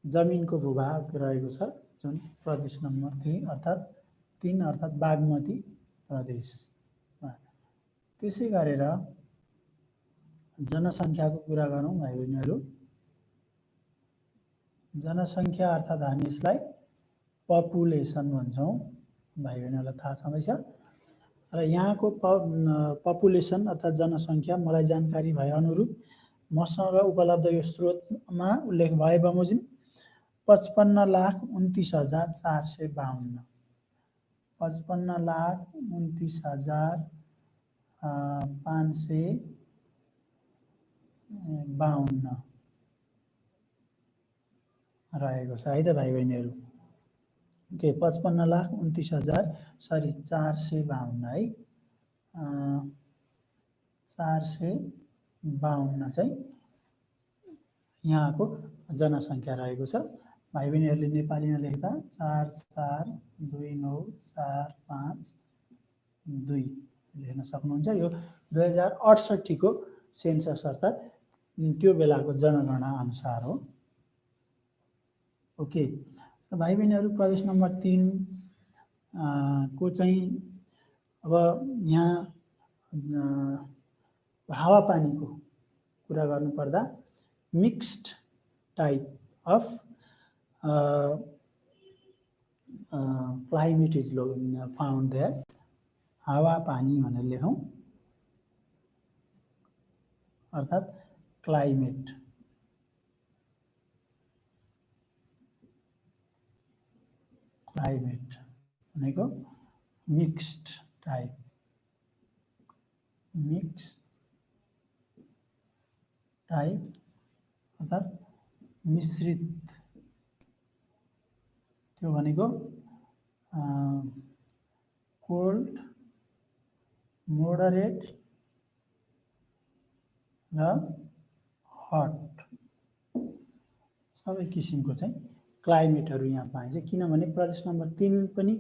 जमिनको भूभाग रहेको छ, जुन प्रदेश नम्बर 3 अर्थात् बागमती प्रदेश। त्यसै गरेर जनसङ्ख्याको कुरा गरौँ भाइ बहिनीहरू। जनसङ्ख्या अर्थात् हामी यसलाई पपुलेसन भन्छौँ, भाइ बहिनीहरूलाई थाहा छँदैछ। र यहाँको पपुलेसन अर्थात् जनसङ्ख्या मलाई जानकारी भए अनुरूप मसँग उपलब्ध यो स्रोतमा उल्लेख भए बमोजिम 55,29,452, 55,29,552 रहेको छ है त भाइ बहिनीहरू। ओके, 55,29,452 है, 452 चाहिँ यहाँको जनसङ्ख्या रहेको छ। भाइ बहिनीहरूले नेपालीमा लेख्दा 4,4,2,9,4,5,2 लेख्न सक्नुहुन्छ। यो 2068 को सेन्सस अर्थात् त्यो बेलाको जनगणना अनुसार हो। ओके, भाइ बहिनीहरू प्रदेश नम्बर 3 को चाहिँ अब यहाँ हावापानीको कुरा गर्नुपर्दा mixed type of climate is found there. हावापानी भनेर लेखौँ अर्थात् क्लाइमेट भनेको मिक्स्ड टाइप अर्थात् मिश्रित। त्यो भनेको कोल्ड, मोडरेट र हट सबै किसिमको चाहिँ क्लाइमेटहरू यहाँ पाइन्छ। किनभने प्रदेश नम्बर 3 पनि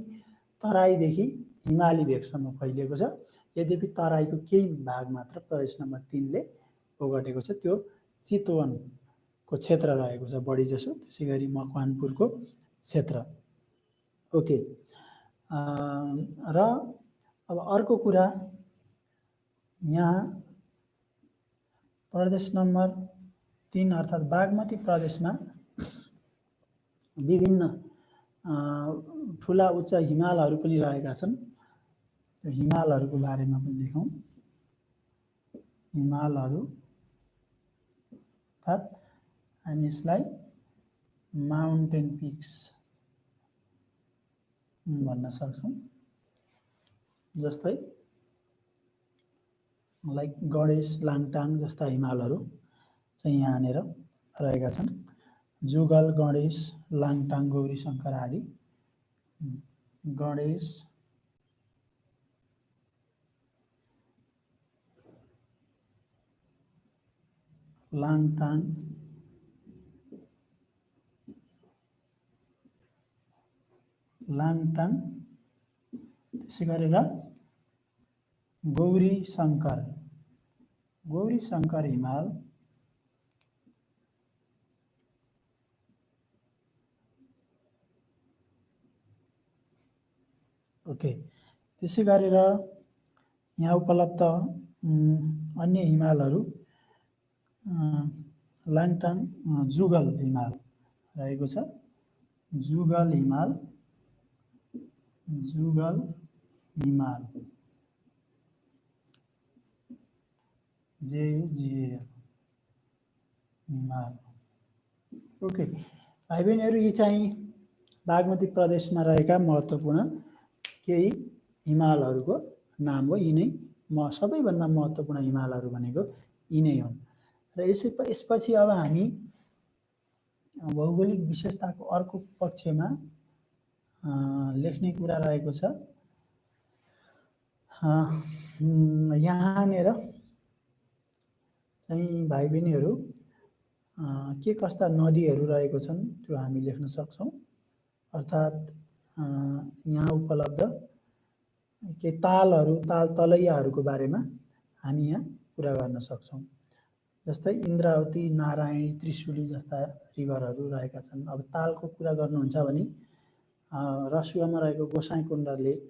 तराईदेखि हिमाली भेगसम्म फैलिएको छ। यद्यपि तराईको केही भाग मात्र प्रदेश नम्बर 3 ले ओगटेको छ, त्यो चितवनको क्षेत्र रहेको छ बढी जसो, त्यसै गरी मकवानपुरको क्षेत्र। ओके, र अब अर्को कुरा, यहाँ प्रदेश नम्बर 3 अर्थात् बागमती प्रदेशमा विभिन्न ठुला उच्च हिमालहरू पनि रहेका छन्। त्यो हिमालहरूको बारेमा पनि लेखौँ। हिमालहरू अर्थात् हामी यसलाई माउन्टेन पिक्स भन्न सक्छौँ। जस्तै लाइक गणेश, लाङटाङ जस्ता हिमालहरू चाहिँ यहाँनिर रहेका छन्। जुगल, गणेश, लाङटाङ, गौरीशङ्कर आदि। गणेश, लाङटाङ, त्यसै गरेर गौरीशङ्कर हिमाल, ओके, त्यसै गरेर यहाँ उपलब्ध अन्य हिमालहरू लाङटाङ जुगल हिमाल रहेको छ। जुगल हिमाल JUGAL हिमाल। ओके भाइ बहिनीहरू, यी चाहिँ बागमती प्रदेशमा रहेका महत्त्वपूर्ण केही हिमालहरूको नाम हो। यिनै सबैभन्दा महत्त्वपूर्ण हिमालहरू भनेको यिनै हुन्। र यसपछि अब हामी भौगोलिक विशेषताको अर्को पक्षमा लेख्ने कुरा रहेको छ। यहाँनिर चाहिँ भाइ बहिनीहरू के कस्ता नदीहरू रहेको छन् त्यो हामी लेख्न सक्छौँ। अर्थात् यहाँ उपलब्ध के तालहरू, ताल तलैयाहरूको बारेमा हामी यहाँ कुरा गर्न सक्छौँ। जस्तै इन्द्रावती, नारायणी, त्रिशुली जस्ता रिभरहरू रहेका छन्। अब तालको कुरा गर्नुहुन्छ भने रसुवामा रहेको गोसाइँकुण्ड लेक,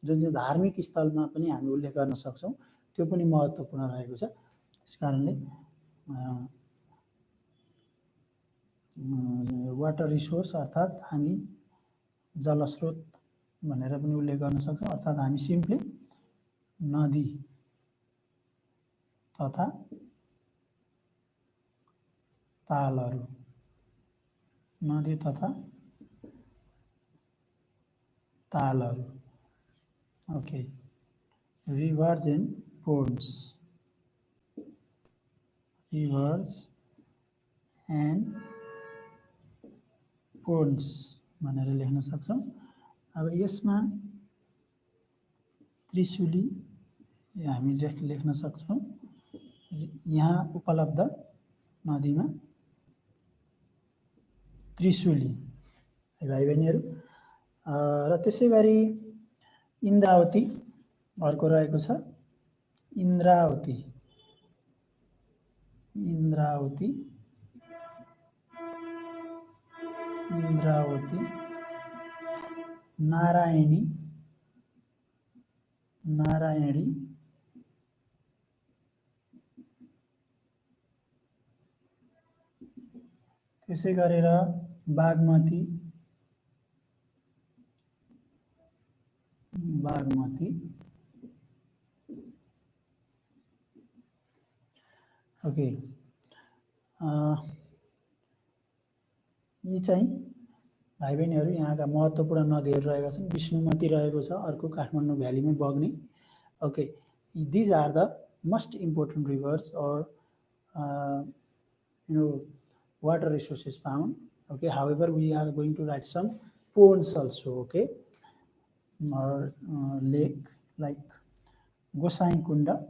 जुन चाहिँ धार्मिक स्थलमा पनि हामी उल्लेख गर्न सक्छौँ, त्यो पनि महत्त्वपूर्ण रहेको छ। त्यस कारणले वाटर रिसोर्स अर्थात् हामी जलस्रोत भनेर पनि उल्लेख गर्न सक्छौँ। अर्थात् हामी सिम्पली नदी तथा तालहरू, नदी तथा तालहरू। Okay, rivers and ponds, rivers and ponds भनेर लेख्न सक्छौँ। अब यसमा त्रिशुली हामी लेख्न सक्छौँ। यहाँ उपलब्ध नदीमा त्रिशुली है भाइ बहिनीहरू। र त्यसै गरी इन्द्रावती अर्को रहेको छ। इन्द्रावती नारायणी त्यसै गरेर बागमती ओके, यी चाहिँ भाइ बहिनीहरू यहाँका महत्त्वपूर्ण नदीहरू रहेका छन्। विष्णुमती रहेको छ, अर्को काठमाडौँ भ्यालीमै बग्ने। Okay, these are the most important rivers और water resources found. Okay, however we are going to write some ponds also, okay, or lake like Gosaikunda,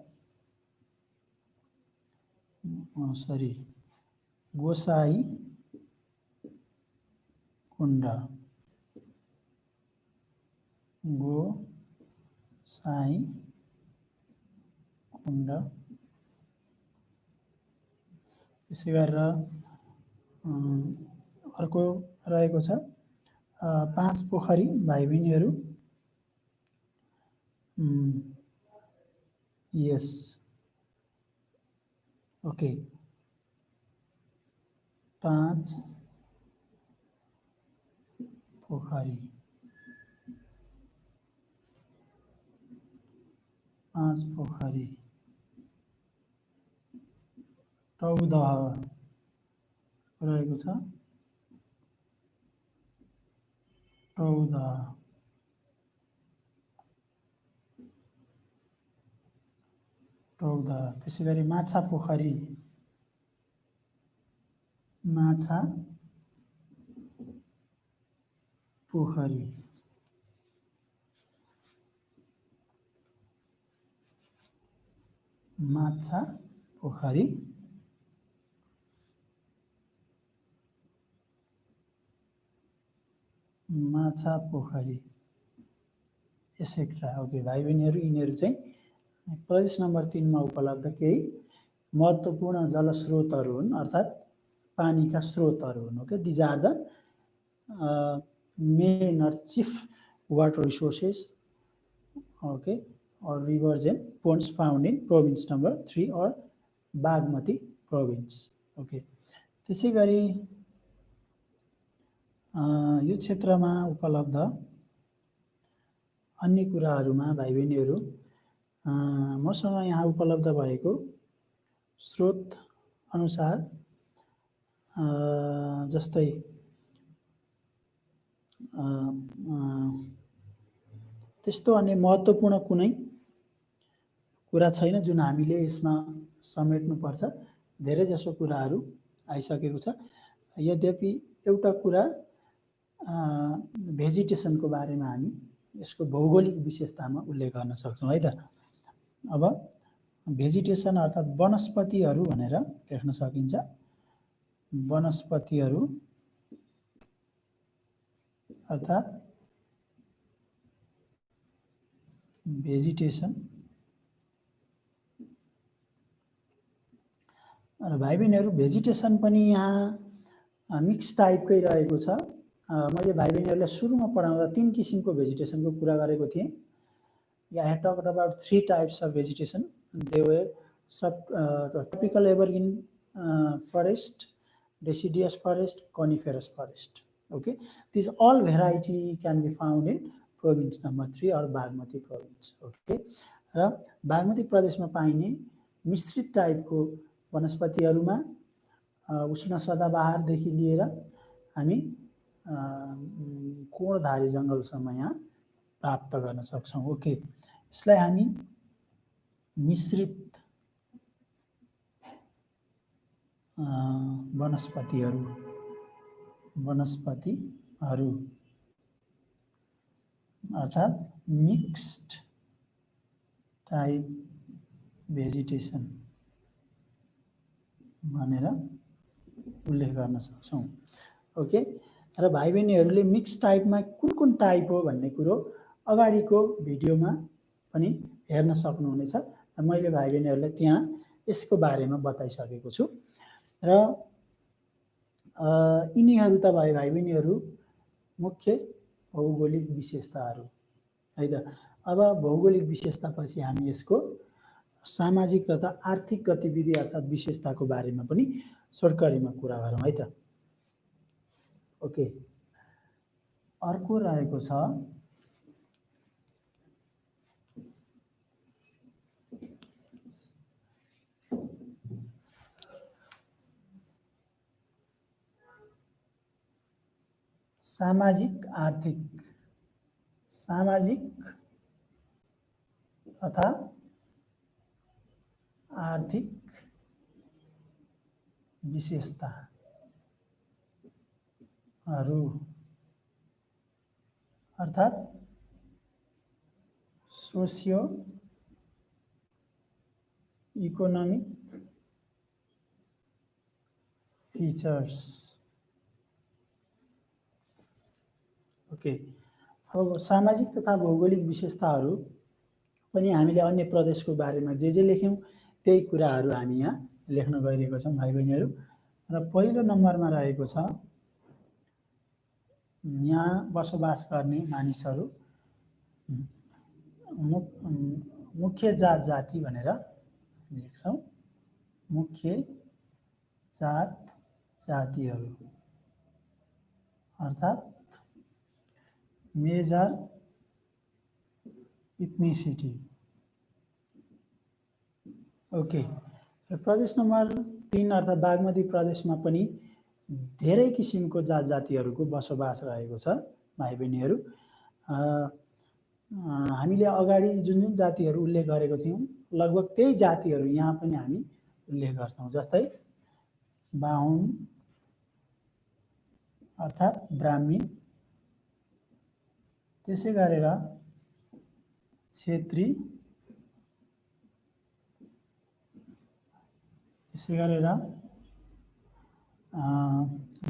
Gosaikunda, त्यसै गरेर अर्को रहेको छ पाँच पोखरी भाइ बहिनीहरू। यस, ओके, पाँच पोखरी, टौदह रहेको छ। टौदह त्यसै गरी माछा पोखरी एसेक्ट्रा। ओके भाइ बहिनीहरू, यिनीहरू चाहिँ प्रदेश नम्बर 3 मा उपलब्ध केही महत्त्वपूर्ण जलस्रोतहरू हुन्, अर्थात् पानीका स्रोतहरू हुन्। Okay, these are the main or chief water resources okay, or rivers and ponds found in province number 3 or Bagmati province. Okay, त्यसै गरी यो क्षेत्रमा उपलब्ध अन्य कुराहरूमा भाइ बहिनीहरू मसँग यहाँ उपलब्ध भएको स्रोत अनुसार जस्तै त्यस्तो अन्य महत्त्वपूर्ण कुनै कुरा छैन जुन हामीले यसमा समेट्नुपर्छ। धेरैजसो कुराहरू आइसकेको छ। यद्यपि एउटा कुरा भेजिटेसनको बारेमा हामी यसको भौगोलिक विशेषतामा उल्लेख गर्न सक्छौँ है त। अब भेजिटेसन अर्थात् वनस्पतिहरू भनेर लेख्न सकिन्छ। वनस्पतिहरू अर्थात् भेजिटेसन। र भाइ बहिनीहरू भेजिटेसन पनि यहाँ मिक्स टाइपकै रहेको छ। मैले भाइ बहिनीहरूलाई सुरुमा पढाउँदा 3 किसिमको भेजिटेसनको कुरा गरेको थिएँ। I had talked about 3 types of vegetation. They were tropical evergreen forest, deciduous forest, coniferous forest. Okay, these all variety can be found in province number 3 or Bagmati province. Okay, र बागमती प्रदेशमा पाइने मिश्रित टाइपको वनस्पतिहरूमा उष्ण सदाबहारदेखि लिएर हामी कोणधारी जङ्गलसम्म यहाँ प्राप्त गर्न सक्छौँ। ओके, यसलाई हामी मिश्रित वनस्पतिहरू अर्थात् मिक्स्ड टाइप भेजिटेसन भनेर उल्लेख गर्न सक्छौँ। ओके, र भाइ बहिनीहरूले मिक्स टाइपमा कुन टाइप हो भन्ने कुरो अगाडिको भिडियोमा पनि हेर्न सक्नुहुनेछ। मैले भाइ बहिनीहरूलाई त्यहाँ यसको बारेमा बताइसकेको छु। र यिनीहरू त भाइ बहिनीहरू मुख्य भौगोलिक विशेषताहरू है त। अब भौगोलिक विशेषतापछि हामी यसको सामाजिक तथा आर्थिक गतिविधि अर्थात् विशेषताको बारेमा पनि छोटकरीमा कुरा गरौँ है त। ओके, अर्को रहेको छ सामाजिक तथा आर्थिक विशेषताहरू अर्थात् सोसियो इकोनोमिक फिचर्स। ओके, अब सामाजिक तथा भौगोलिक विशेषताहरू पनि हामीले अन्य प्रदेशको बारेमा जे लेख्यौँ त्यही कुराहरू हामी यहाँ लेख्न गइरहेको छौँ भाइ बहिनीहरू। र पहिलो नम्बरमा रहेको छ यहाँ बसोबास गर्ने मानिसहरू मुख्य जाति भनेर लेख्छौँ। मुख्य जातिहरू अर्थात् मेजर इथनिसिटी। ओके, प्रदेश नम्बर 3 अर्थात् बागमती प्रदेशमा पनि धेरै किसिमको जातिहरूको बसोबास रहेको छ भाइ बहिनीहरू। हामीले अगाडि जुन जातिहरू उल्लेख गरेको थियौँ लगभग त्यही जातिहरू यहाँ पनि हामी उल्लेख गर्छौँ। जस्तै बाहुन अर्थात् ब्राह्मण, त्यसै गरेर क्षेत्री, त्यसै गरेर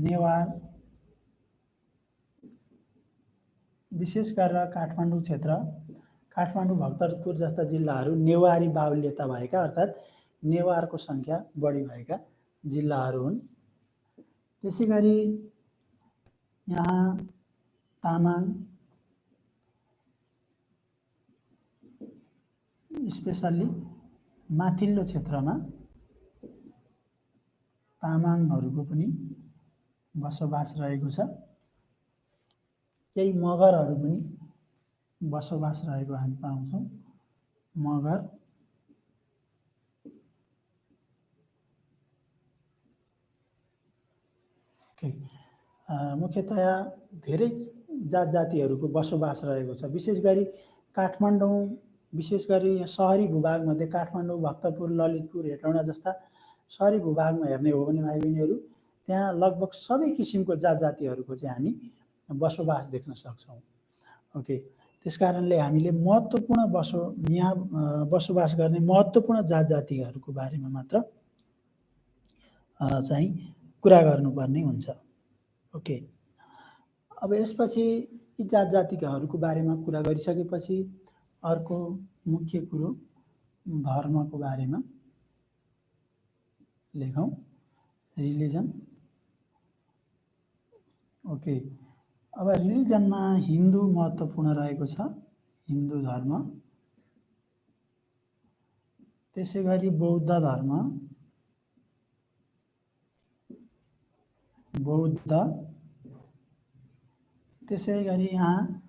नेवार, विशेष गरेर काठमाडौँ क्षेत्र, काठमाडौँ भक्तपुर जस्ता जिल्लाहरू नेवारी बाहुल्यता भएका अर्थात् नेवारको सङ्ख्या बढी भएका जिल्लाहरू हुन्। त्यसै गरी यहाँ तामाङ, स्पेसल्ली माथिल्लो क्षेत्रमा तामाङहरूको पनि बसोबास रहेको छ। केही मगरहरू पनि बसोबास रहेको हामी पाउँछौँ। मगर मुख्यतया धेरै जात जातिहरूको बसोबास रहेको छ। विशेष गरी काठमाडौँ, विशेष गरी सहरी भूभागमध्ये काठमाडौँ, भक्तपुर, ललितपुर, हेटौँडा जस्ता सहरी भूभागमा हेर्ने हो भने भाइ बहिनीहरू त्यहाँ लगभग सबै किसिमको जात जातिहरूको चाहिँ हामी बसोबास देख्न सक्छौँ। ओके, त्यसकारणले हामीले महत्त्वपूर्ण यहाँ बसोबास गर्ने महत्त्वपूर्ण जात जातिहरूको बारेमा मात्र चाहिँ कुरा गर्नुपर्ने हुन्छ। ओके, अब यसपछि यी जात जातिकाहरूको बारेमा कुरा गरिसकेपछि अर्को मुख्य कुरो धर्मको बारेमा लेखौँ, रिलिजन। ओके, अब रिलिजनमा हिन्दू महत्त्वपूर्ण रहेको छ, हिन्दू धर्म। त्यसै गरी बौद्ध धर्म, बौद्ध। त्यसै गरी यहाँ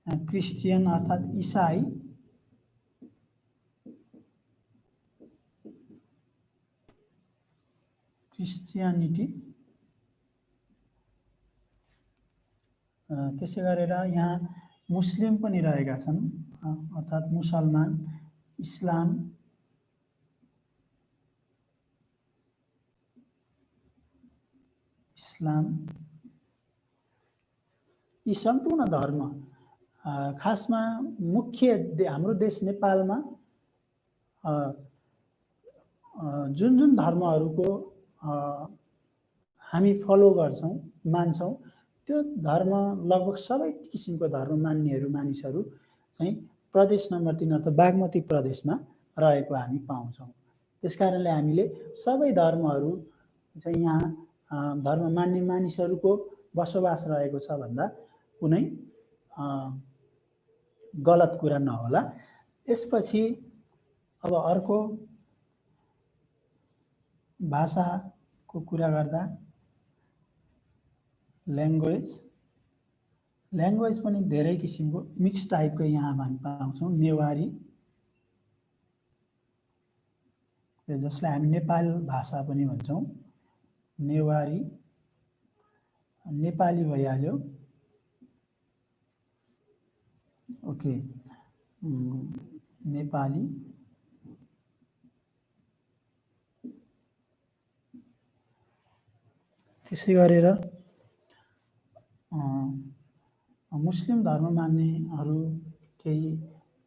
क्रिस्चियन अर्थात् इसाई, क्रिस्चियनिटी। त्यसै गरेर यहाँ मुस्लिम पनि रहेका छन्, अर्थात् मुसलमान, इस्लाम। यी सम्पूर्ण धर्म खासमा मुख्य हाम्रो देश नेपालमा जुन जुन धर्महरूको हामी फलो गर्छौँ, मान्छौँ, त्यो धर्म लगभग सबै किसिमको धर्म मान्नेहरू मानिसहरू चाहिँ प्रदेश नम्बर 3 अर्थात् बागमती प्रदेशमा रहेको हामी पाउँछौँ। त्यसकारणले हामीले सबै धर्महरू चाहिँ यहाँ धर्म मान्ने मानिसहरूको बसोबास रहेको छ भन्दा कुनै गलत कुरा नहोला। यसपछि अब अर्को भाषाको कुरा गर्दा ल्याङ्ग्वेज पनि धेरै किसिमको मिक्स टाइपको यहाँ हामी पाउँछौँ। नेवारी, जसलाई हामी नेपाल भाषा पनि भन्छौँ। नेवारी, नेपाली भइहाल्यो। ओके, नेपाली। त्यसै गरेर मुस्लिम धर्म मान्नेहरू केही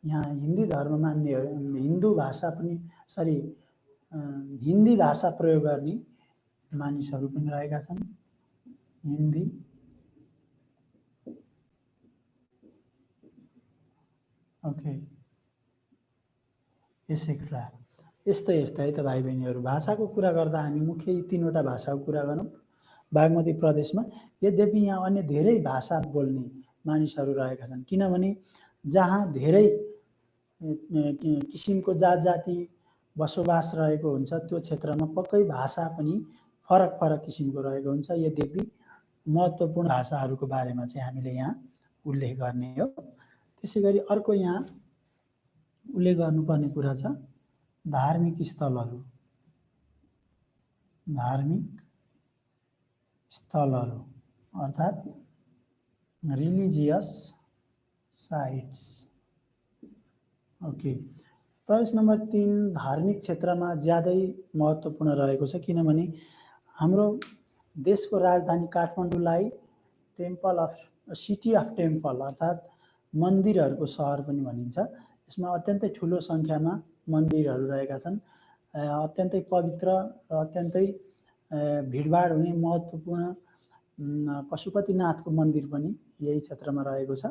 यहाँ हिन्दी धर्म मान्नेहरू, हिन्दू भाषा पनि हिन्दी भाषा प्रयोग गर्ने मानिसहरू पनि रहेका छन्। हिन्दी। Okay, etcetera. यस्तै है त भाइ बहिनीहरू। भाषाको कुरा गर्दा हामी मुख्य यी 3वटा भाषाको कुरा गरौँ बागमती प्रदेशमा। यद्यपि यहाँ अन्य धेरै भाषा बोल्ने मानिसहरू रहेका छन्, किनभने जहाँ धेरै किसिमको जात जाति बसोबास रहेको हुन्छ त्यो क्षेत्रमा पक्कै भाषा पनि फरक फरक किसिमको रहेको हुन्छ। यद्यपि महत्त्वपूर्ण भाषाहरूको बारेमा चाहिँ हामीले यहाँ उल्लेख गर्ने हो। त्यसै गरी अर्को यहाँ उल्लेख गर्नुपर्ने कुरा छ धार्मिक स्थलहरू। धार्मिक स्थलहरू अर्थात् रिलिजियस साइट्स। ओके, प्रदेश नम्बर 3 धार्मिक क्षेत्रमा ज्यादै महत्त्वपूर्ण रहेको छ, किनभने हाम्रो देशको राजधानी काठमाडौँलाई सिटी अफ टेम्पल अर्थात् मन्दिरहरूको सहर पनि भनिन्छ। यसमा अत्यन्तै ठुलो सङ्ख्यामा मन्दिरहरू रहेका छन्। अत्यन्तै पवित्र र अत्यन्तै भिडभाड हुने महत्त्वपूर्ण पशुपतिनाथको मन्दिर पनि यही क्षेत्रमा रहेको छ।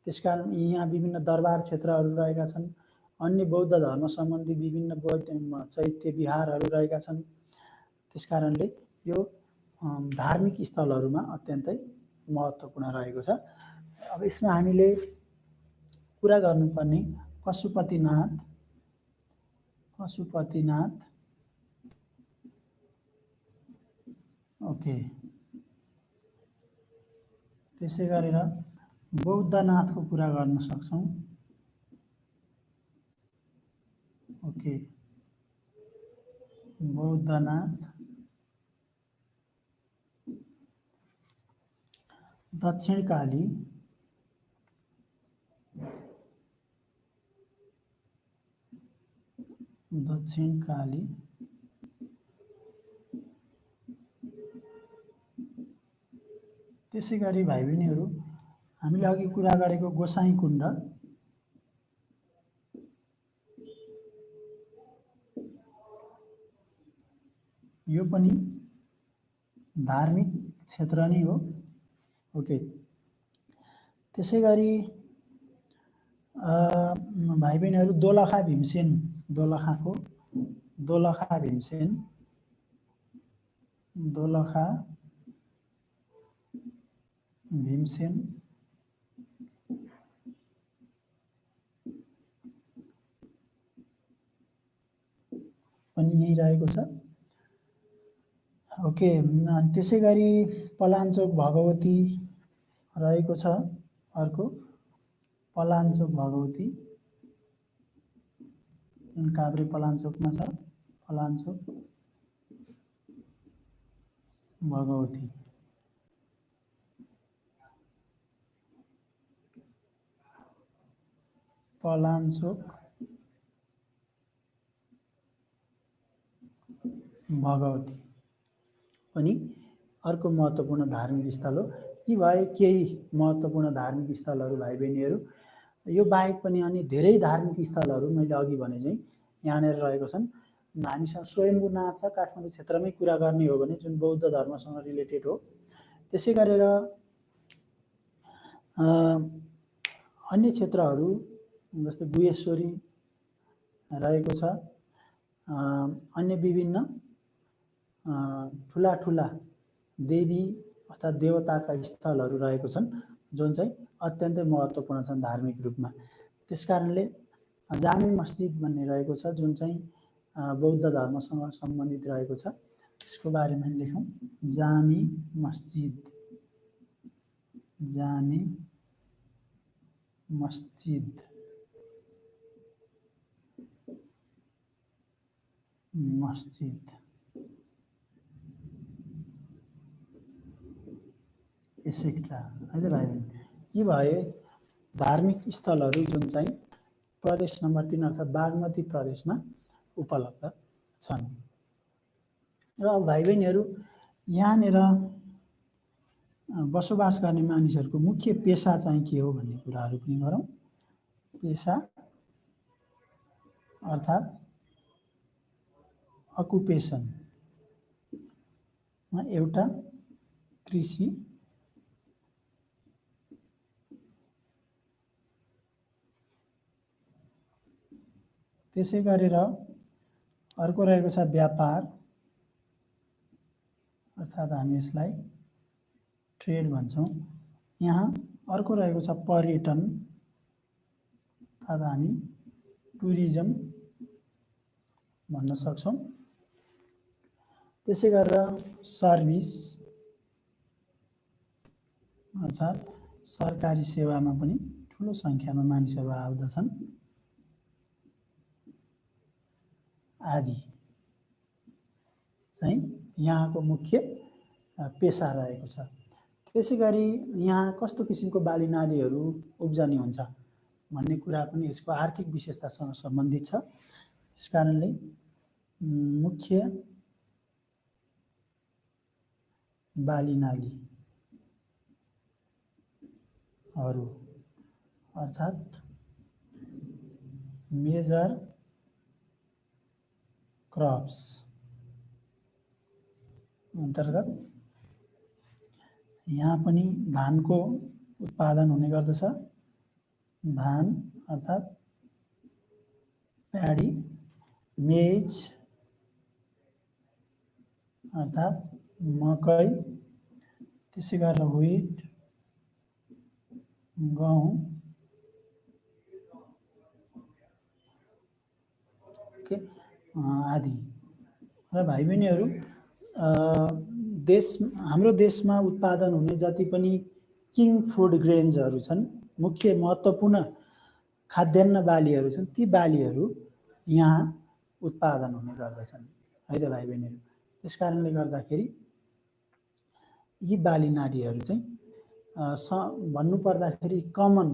त्यसकारण यहाँ विभिन्न दरबार क्षेत्रहरू रहेका छन्। अन्य बौद्ध धर्म सम्बन्धी विभिन्न चैत्य विहारहरू रहेका छन्। त्यसकारणले यो धार्मिक स्थलहरूमा अत्यन्तै महत्त्वपूर्ण रहेको छ। अब यसमा हामीले कुरा गर्नुपर्ने पशुपतिनाथ पशुपतिनाथ, ओके। त्यसै गरेर बौद्धनाथको कुरा गर्न सक्छौँ, ओके। बौद्धनाथ, दक्षिणकाली, दक्षिणकाली, त्यसै गरी भाइ बहिनीहरू हामीले अघि कुरा गरेको गोसाइँकुण्ड, यो पनि धार्मिक क्षेत्र नै हो, ओके। त्यसै गरी भाइ बहिनीहरू दोलखा भीमसेन, दोलखाको दोलखा भीमसेन, दोलखा भीमसेन पनि यही रहेको छ, ओके। त्यसै गरी पलाञ्चोक भगवती रहेको छ, अर्को पलाञ्चोक भगवती, काभ्रे पलाञ्चोकमा छ, पलाञ्चोक भगवती। पलाञ्चोक भगवती पनि अर्को महत्त्वपूर्ण धार्मिक स्थल हो। यी भए केही महत्त्वपूर्ण धार्मिक स्थलहरू भाइ बहिनीहरू। यो बाहेक पनि अनि धेरै धार्मिक स्थलहरू मैले अघि भने चाहिँ यहाँनिर रहेको छन्। हामीसँग स्वयम्भूनाथ छ, काठमाडौँ क्षेत्रमै कुरा गर्ने हो भने, जुन बौद्ध धर्मसँग रिलेटेड हो। त्यसै गरेर अन्य क्षेत्रहरू जस्तै गुहेश्वरी रहेको छ, अन्य विभिन्न ठुला ठुला देवी अर्थात् देवताका स्थलहरू रहेको छन्, जुन चाहिँ अत्यन्तै महत्त्वपूर्ण छन् धार्मिक रूपमा। त्यसकारणले जामे मस्जिद भन्ने रहेको छ, जुन चाहिँ बौद्ध धर्मसँग सम्बन्धित रहेको छ। त्यसको बारेमा लेखौँ, जामे मस्जिद, जामे मस्जिद, मस्जिद एसेक्ट्रा है त भाइ बहिनी। यी भए धार्मिक स्थलहरू जुन चाहिँ प्रदेश नम्बर 3 अर्थात् बागमती प्रदेशमा उपलब्ध छन्। र भाइ बहिनीहरू यहाँनिर बसोबास गर्ने मानिसहरूको मुख्य पेसा चाहिँ के हो भन्ने कुराहरू पनि गरौँ। पेसा अर्थात् अकुपेसनमा एउटा कृषि, त्यसै गरेर अर्को रहेको छ व्यापार अर्थात् हामी यसलाई ट्रेड भन्छौँ। यहाँ अर्को रहेको छ पर्यटन अर्थात् हामी टुरिज्म भन्न सक्छौँ। त्यसै गरेर सर्भिस अर्थात् सरकारी सेवामा पनि ठुलो सङ्ख्यामा मानिसहरू आउँदछन् आदि चाहिँ यहाँको मुख्य पेसा रहेको छ। त्यसै गरी यहाँ कस्तो किसिमको बाली नालीहरू उब्जनी हुन्छ भन्ने कुरा पनि यसको आर्थिक विशेषतासँग सम्बन्धित छ। त्यस कारणले मुख्य बाली नालीहरू अर्थात् मेजर क्रप्स अन्तर्गत यहाँ पनि धानको उत्पादन हुने गर्दछ। धान अर्थात् प्याडी, मेज अर्थात् मकै, त्यसै गरेर व्हिट गहुँ, आदि। र भाइ बहिनीहरू हाम्रो देशमा उत्पादन हुने जति पनि किङ फुड ग्रेन्सहरू छन्, मुख्य महत्त्वपूर्ण खाद्यान्न बालीहरू छन्, ती बालीहरू यहाँ उत्पादन हुने गर्दछन् है त भाइ बहिनीहरू। त्यस कारणले गर्दाखेरि यी बाली नालीहरू चाहिँ भन्नुपर्दाखेरि कमन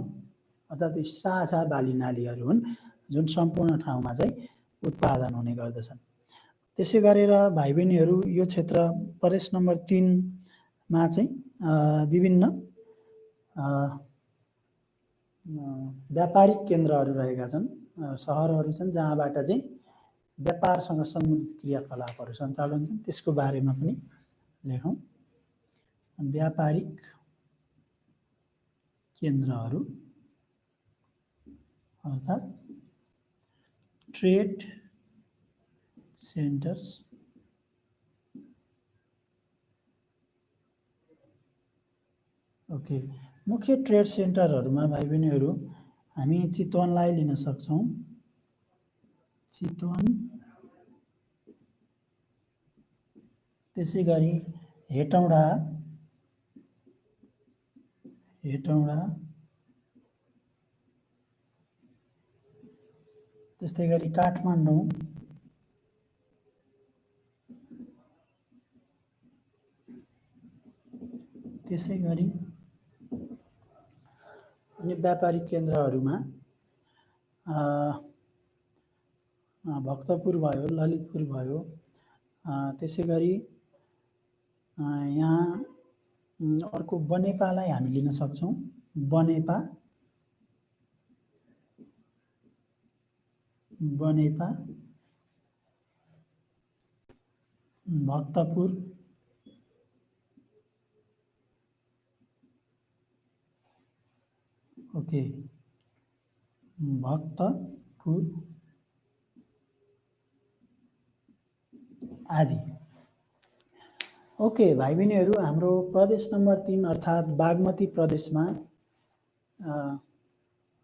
अर्थात् साझा बाली नालीहरू हुन् जुन सम्पूर्ण ठाउँमा चाहिँ उत्पादन हुने गर्दछन्। त्यसै गरेर भाइ बहिनीहरू यो क्षेत्र प्रदेश नम्बर 3मा चाहिँ विभिन्न व्यापारिक केन्द्रहरू रहेका छन्, सहरहरू छन् जहाँबाट चाहिँ व्यापारसँग सम्बन्धित क्रियाकलापहरू सञ्चालन छन्, त्यसको बारेमा पनि लेखौँ। व्यापारिक केन्द्रहरू अर्थात् ट्रेड सेन्टर्स। ओके, मुख्य ट्रेड सेन्टरहरूमा भाइ बहिनीहरू हामी चितवनलाई लिन सक्छौँ। चितवन, त्यसै गरी हेटौँडा, त्यस्तै गरी काठमाडौँ, त्यसै गरी अन्य व्यापारिक केन्द्रहरूमा भक्तपुर भयो, ललितपुर भयो, त्यसै गरी यहाँ अर्को बनेपालाई हामी लिन सक्छौँ। बनेपा, भक्तपुर, ओके, भक्तपुर आदि। ओके भाइ बहिनीहरू, हाम्रो प्रदेश नम्बर 3 अर्थात् बागमती प्रदेशमा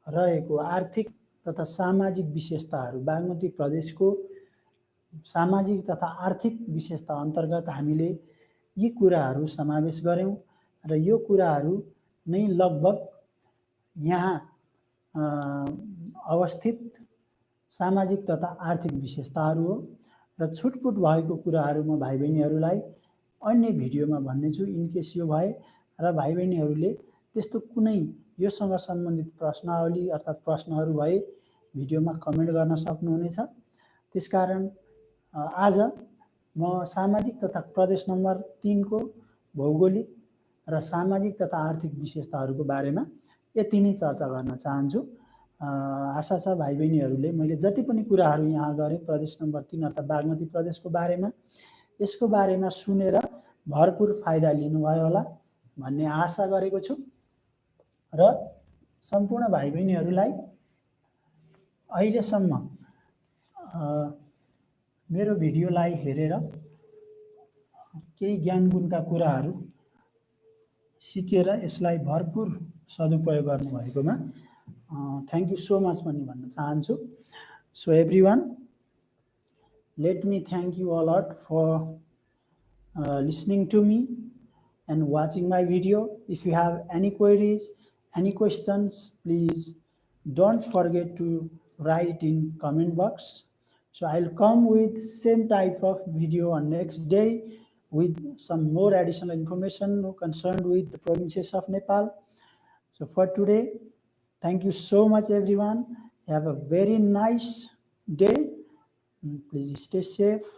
रहेको आर्थिक तथा सामाजिक विशेषताहरू, बागमती प्रदेशको सामाजिक तथा आर्थिक विशेषता अन्तर्गत हामीले यी कुराहरू समावेश गर्यौं र यो कुराहरू नै लगभग यहाँ अवस्थित सामाजिक तथा आर्थिक विशेषताहरू हो र छुटपुट भएको कुराहरू म भाइ बहिनीहरूलाई अन्य भिडियोमा भन्नेछु। इनकेस यो भए र भाइ बहिनीहरूले त्यस्तो कुनै योसँग सम्बन्धित प्रश्नावली अर्थात् प्रश्नहरू भए भिडियोमा कमेन्ट गर्न सक्नुहुनेछ। त्यसकारण आज म सामाजिक तथा प्रदेश नम्बर 3 को भौगोलिक र सामाजिक तथा आर्थिक विशेषताहरूको बारेमा यति नै चर्चा गर्न चाहन्छु। आशा छ भाइ बहिनीहरूले मैले जति पनि कुराहरू यहाँ गरेँ प्रदेश नम्बर 3 अर्थात् बागमती प्रदेशको बारेमा, यसको बारेमा सुनेर भरपुर फाइदा लिनुभयो होला भन्ने आशा गरेको छु र सम्पूर्ण भाइ बहिनीहरूलाई अहिलेसम्म मेरो भिडियोलाई हेरेर केही ज्ञान गुणका कुराहरू सिकेर यसलाई भरपुर सदुपयोग गर्नुभएकोमा थ्याङ्क यू सो मच भन्न चाहन्छु। So everyone, let me thank you a lot for listening to me and watching my video. If you have any queries, any questions, please don't forget to write in comment box. So I'll come with same type of video on next day with some more additional information concerned with the provinces of Nepal. So for today, thank you so much everyone. Have a very nice day. Please stay safe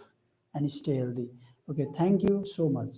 and stay healthy. Okay, thank you so much.